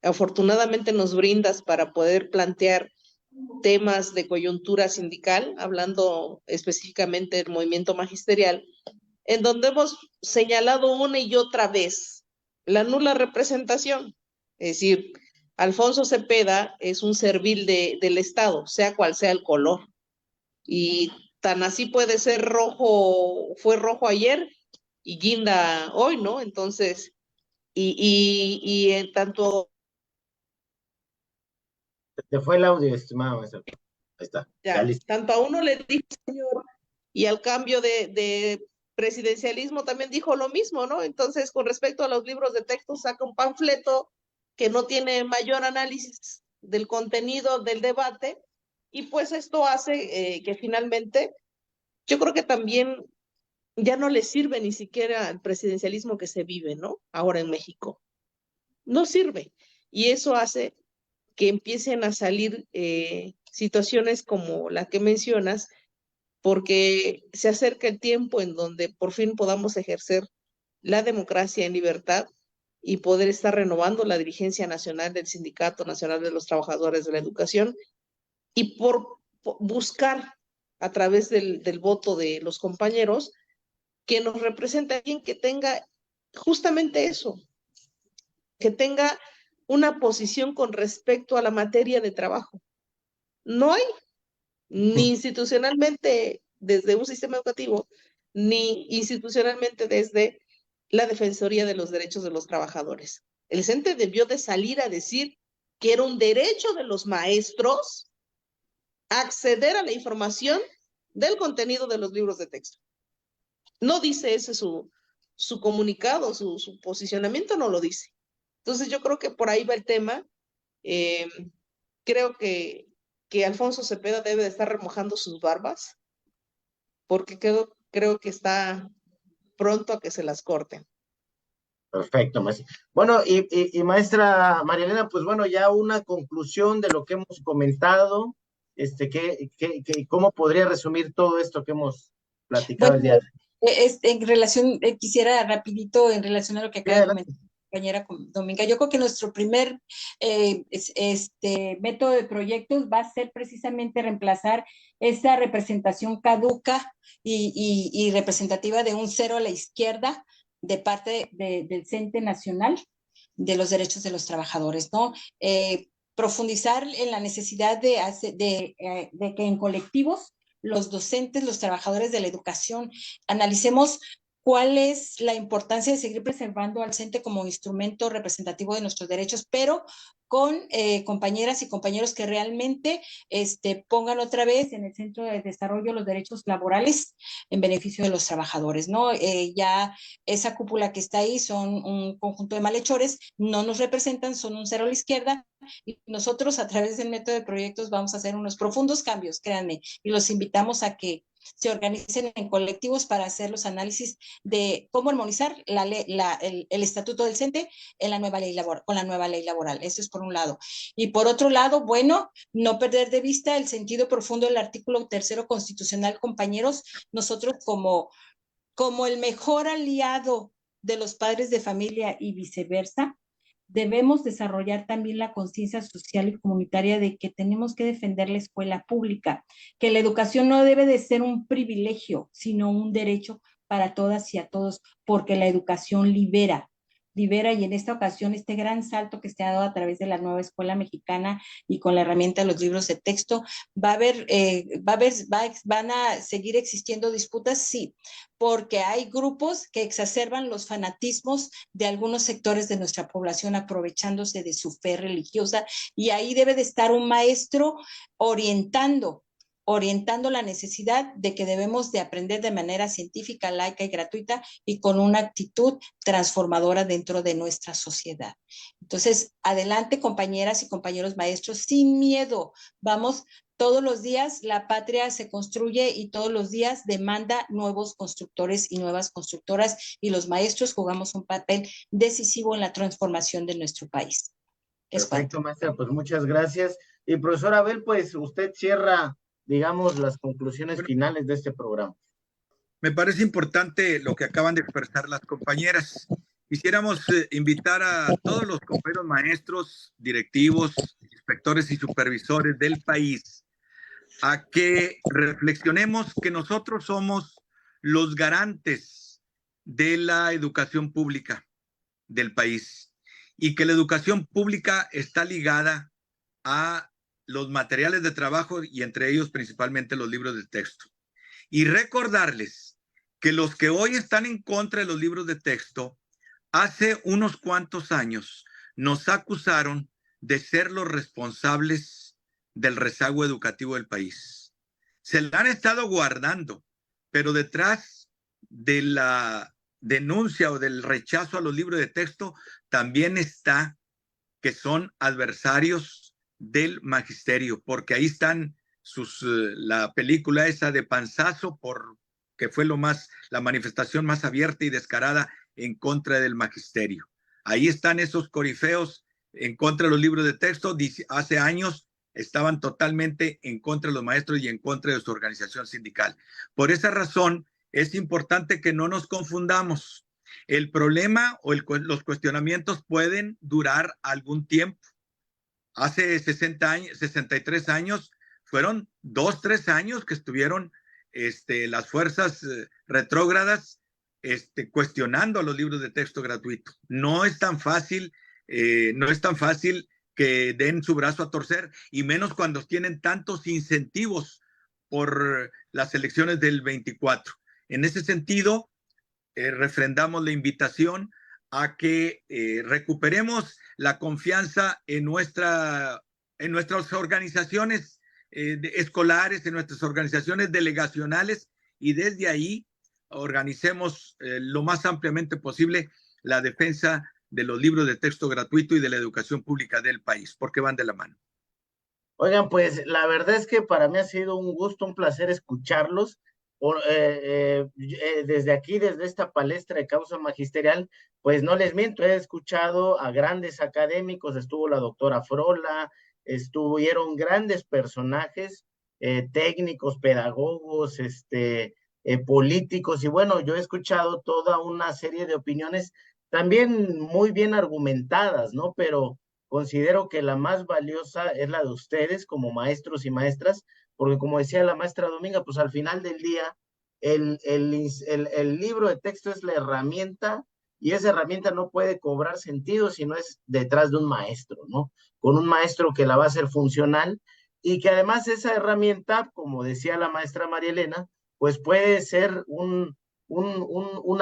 afortunadamente nos brindas para poder plantear temas de coyuntura sindical, hablando específicamente del movimiento magisterial, en donde hemos señalado una y otra vez la nula representación. Es decir, Alfonso Cepeda es un servil del Estado, sea cual sea el color. Y tan así puede ser rojo, fue rojo ayer y guinda hoy, ¿no? Entonces, y en tanto... Te fue el audio, estimado maestro. Ahí está, ya Ya, listo. tanto a uno le dijo, señor, y al cambio de presidencialismo también dijo lo mismo, ¿no? Entonces, con respecto a los libros de texto, saca un panfleto que no tiene mayor análisis del contenido del debate, y pues esto hace que finalmente, yo creo que también ya no le sirve ni siquiera el presidencialismo que se vive, ¿no? Ahora en México. No sirve. Y eso hace que empiecen a salir situaciones como la que mencionas, porque se acerca el tiempo en donde por fin podamos ejercer la democracia en libertad y poder estar renovando la dirigencia nacional del Sindicato Nacional de los Trabajadores de la Educación y por buscar a través del voto de los compañeros que nos represente a alguien que tenga justamente eso, que tenga una posición con respecto a la materia de trabajo. No hay, ni institucionalmente desde un sistema educativo, ni institucionalmente desde la Defensoría de los Derechos de los Trabajadores. El CENTE debió de salir a decir que era un derecho de los maestros acceder a la información del contenido de los libros de texto. No dice ese su comunicado, su posicionamiento no lo dice. Entonces yo creo que por ahí va el tema. Creo que Alfonso Cepeda debe de estar remojando sus barbas, porque creo que está pronto a que se las corten. Perfecto, maestra. Bueno, y maestra María Elena, pues bueno, ya una conclusión de lo que hemos comentado, ¿cómo podría resumir todo esto que hemos platicado el Bueno, día de hoy? en relación, quisiera rapidito en relación a lo que Sí, acaba de adelante. comentar mi compañera Dominga. Yo creo que nuestro primer método de proyectos va a ser precisamente reemplazar esa representación caduca y representativa de un cero a la izquierda de parte del CENTE Nacional de los Derechos de los Trabajadores, ¿no? Profundizar en la necesidad de que en colectivos los docentes, los trabajadores de la educación, analicemos cuál es la importancia de seguir preservando al CENTE como instrumento representativo de nuestros derechos, pero con compañeras y compañeros que realmente pongan otra vez en el centro de desarrollo los derechos laborales en beneficio de los trabajadores, ¿no? Ya esa cúpula que está ahí son un conjunto de malhechores, no nos representan, son un cero a la izquierda, y nosotros a través del método de proyectos vamos a hacer unos profundos cambios, créanme, y los invitamos a que se organicen en colectivos para hacer los análisis de cómo armonizar el estatuto del CENTE en la nueva ley con la nueva ley laboral. Eso es por un lado. Y por otro lado, bueno, no perder de vista el sentido profundo del artículo 3º constitucional, compañeros. Nosotros como el mejor aliado de los padres de familia y viceversa, debemos desarrollar también la conciencia social y comunitaria de que tenemos que defender la escuela pública, que la educación no debe de ser un privilegio, sino un derecho para todas y a todos, porque la educación libera, y en esta ocasión este gran salto que se ha dado a través de la nueva escuela mexicana y con la herramienta de los libros de texto, van a seguir existiendo disputas, sí, porque hay grupos que exacerban los fanatismos de algunos sectores de nuestra población aprovechándose de su fe religiosa, y ahí debe de estar un maestro orientando la necesidad de que debemos de aprender de manera científica, laica y gratuita y con una actitud transformadora dentro de nuestra sociedad. Entonces, adelante, compañeras y compañeros maestros, sin miedo. Vamos, todos los días la patria se construye y todos los días demanda nuevos constructores y nuevas constructoras, y los maestros jugamos un papel decisivo en la transformación de nuestro país. Es cuanto. Perfecto, maestra, pues muchas gracias. Y profesor Abel, pues usted cierra, digamos, las conclusiones Bueno, finales de este programa. me parece importante lo que acaban de expresar las compañeras. Quisiéramos invitar a todos los compañeros maestros, directivos, inspectores y supervisores del país a que reflexionemos que nosotros somos los garantes de la educación pública del país y que la educación pública está ligada a los materiales de trabajo y entre ellos principalmente los libros de texto. Y recordarles que los que hoy están en contra de los libros de texto, hace unos cuantos años nos acusaron de ser los responsables del rezago educativo del país. Se la han estado guardando, pero detrás de la denuncia o del rechazo a los libros de texto también está que son adversarios del magisterio, porque ahí están la película esa de Panzazo, que fue la manifestación más abierta y descarada en contra del magisterio. Ahí están esos corifeos en contra de los libros de texto. Hace años estaban totalmente en contra de los maestros y en contra de su organización sindical. Por esa razón, es importante que no nos confundamos. El problema o los cuestionamientos pueden durar algún tiempo. Hace 60 años, 63 años, fueron 2, 3 años que estuvieron las fuerzas retrógradas cuestionando los libros de texto gratuito. No es tan fácil que den su brazo a torcer, y menos cuando tienen tantos incentivos por las elecciones del 24. En ese sentido, refrendamos la invitación a que recuperemos la confianza en nuestras organizaciones escolares, en nuestras organizaciones delegacionales, y desde ahí organicemos lo más ampliamente posible la defensa de los libros de texto gratuito y de la educación pública del país, porque van de la mano. Oigan, pues la verdad es que para mí ha sido un gusto, un placer escucharlos. desde aquí, desde esta palestra de causa magisterial, pues no les miento, he escuchado a grandes académicos, estuvo la doctora Frola, estuvieron grandes personajes, técnicos, pedagogos, políticos, y bueno, yo he escuchado toda una serie de opiniones también muy bien argumentadas, ¿no? Pero considero que la más valiosa es la de ustedes como maestros y maestras, porque como decía la maestra Dominga, pues al final del día, el libro de texto es la herramienta, y esa herramienta no puede cobrar sentido si no es detrás de un maestro, ¿no? Con un maestro que la va a hacer funcional, y que además esa herramienta, como decía la maestra María Elena, pues puede ser un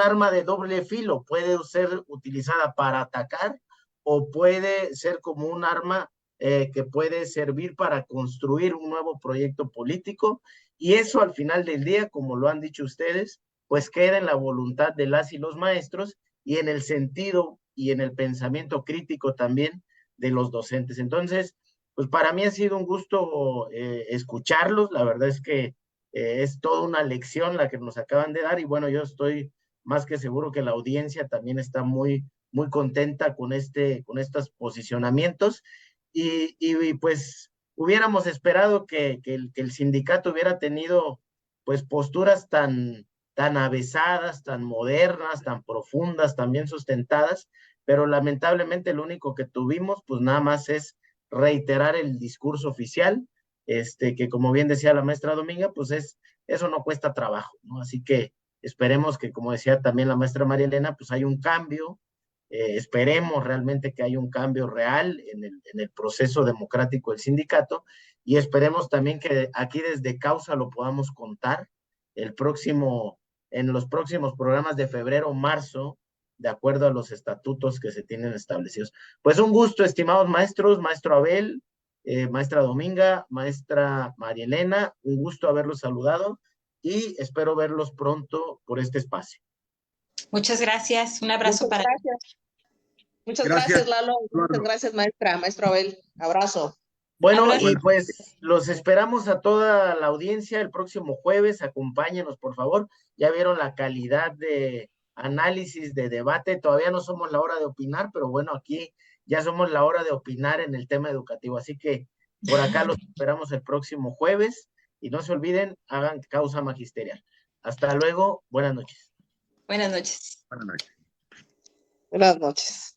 arma de doble filo, puede ser utilizada para atacar o puede ser como un arma que puede servir para construir un nuevo proyecto político, y eso al final del día, como lo han dicho ustedes, pues queda en la voluntad de las y los maestros y en el sentido y en el pensamiento crítico también de los docentes. Entonces, pues para mí ha sido un gusto escucharlos, la verdad es que es toda una lección la que nos acaban de dar, y bueno, yo estoy más que seguro que la audiencia también está muy contenta con estos posicionamientos, y pues hubiéramos esperado que el sindicato hubiera tenido pues posturas tan avesadas, tan modernas, tan profundas, tan bien sustentadas, pero lamentablemente lo único que tuvimos pues nada más es reiterar el discurso oficial, que como bien decía la maestra Dominga, pues eso no cuesta trabajo, ¿no? Así que esperemos que, como decía también la maestra María Elena, pues hay un cambio, esperemos realmente que haya un cambio real en el proceso democrático del sindicato, y esperemos también que aquí desde Causa lo podamos contar en los próximos programas de febrero o marzo, de acuerdo a los estatutos que se tienen establecidos. Pues un gusto, estimados maestros, maestro Abel, maestra Dominga, maestra María Elena, un gusto haberlos saludado y espero verlos pronto por este espacio. Muchas gracias, un abrazo para ti. Muchas gracias, Lalo. Muchas gracias, maestro Abel. Abrazo. Bueno, Abrazo. y pues los esperamos a toda la audiencia el próximo jueves, acompáñenos por favor. Ya vieron la calidad de análisis, de debate, todavía no somos la hora de opinar, pero bueno, aquí ya somos la hora de opinar en el tema educativo, así que por acá los esperamos el próximo jueves, y no se olviden, hagan causa magisterial. Hasta luego, buenas noches. Buenas noches. Buenas noches. Buenas noches.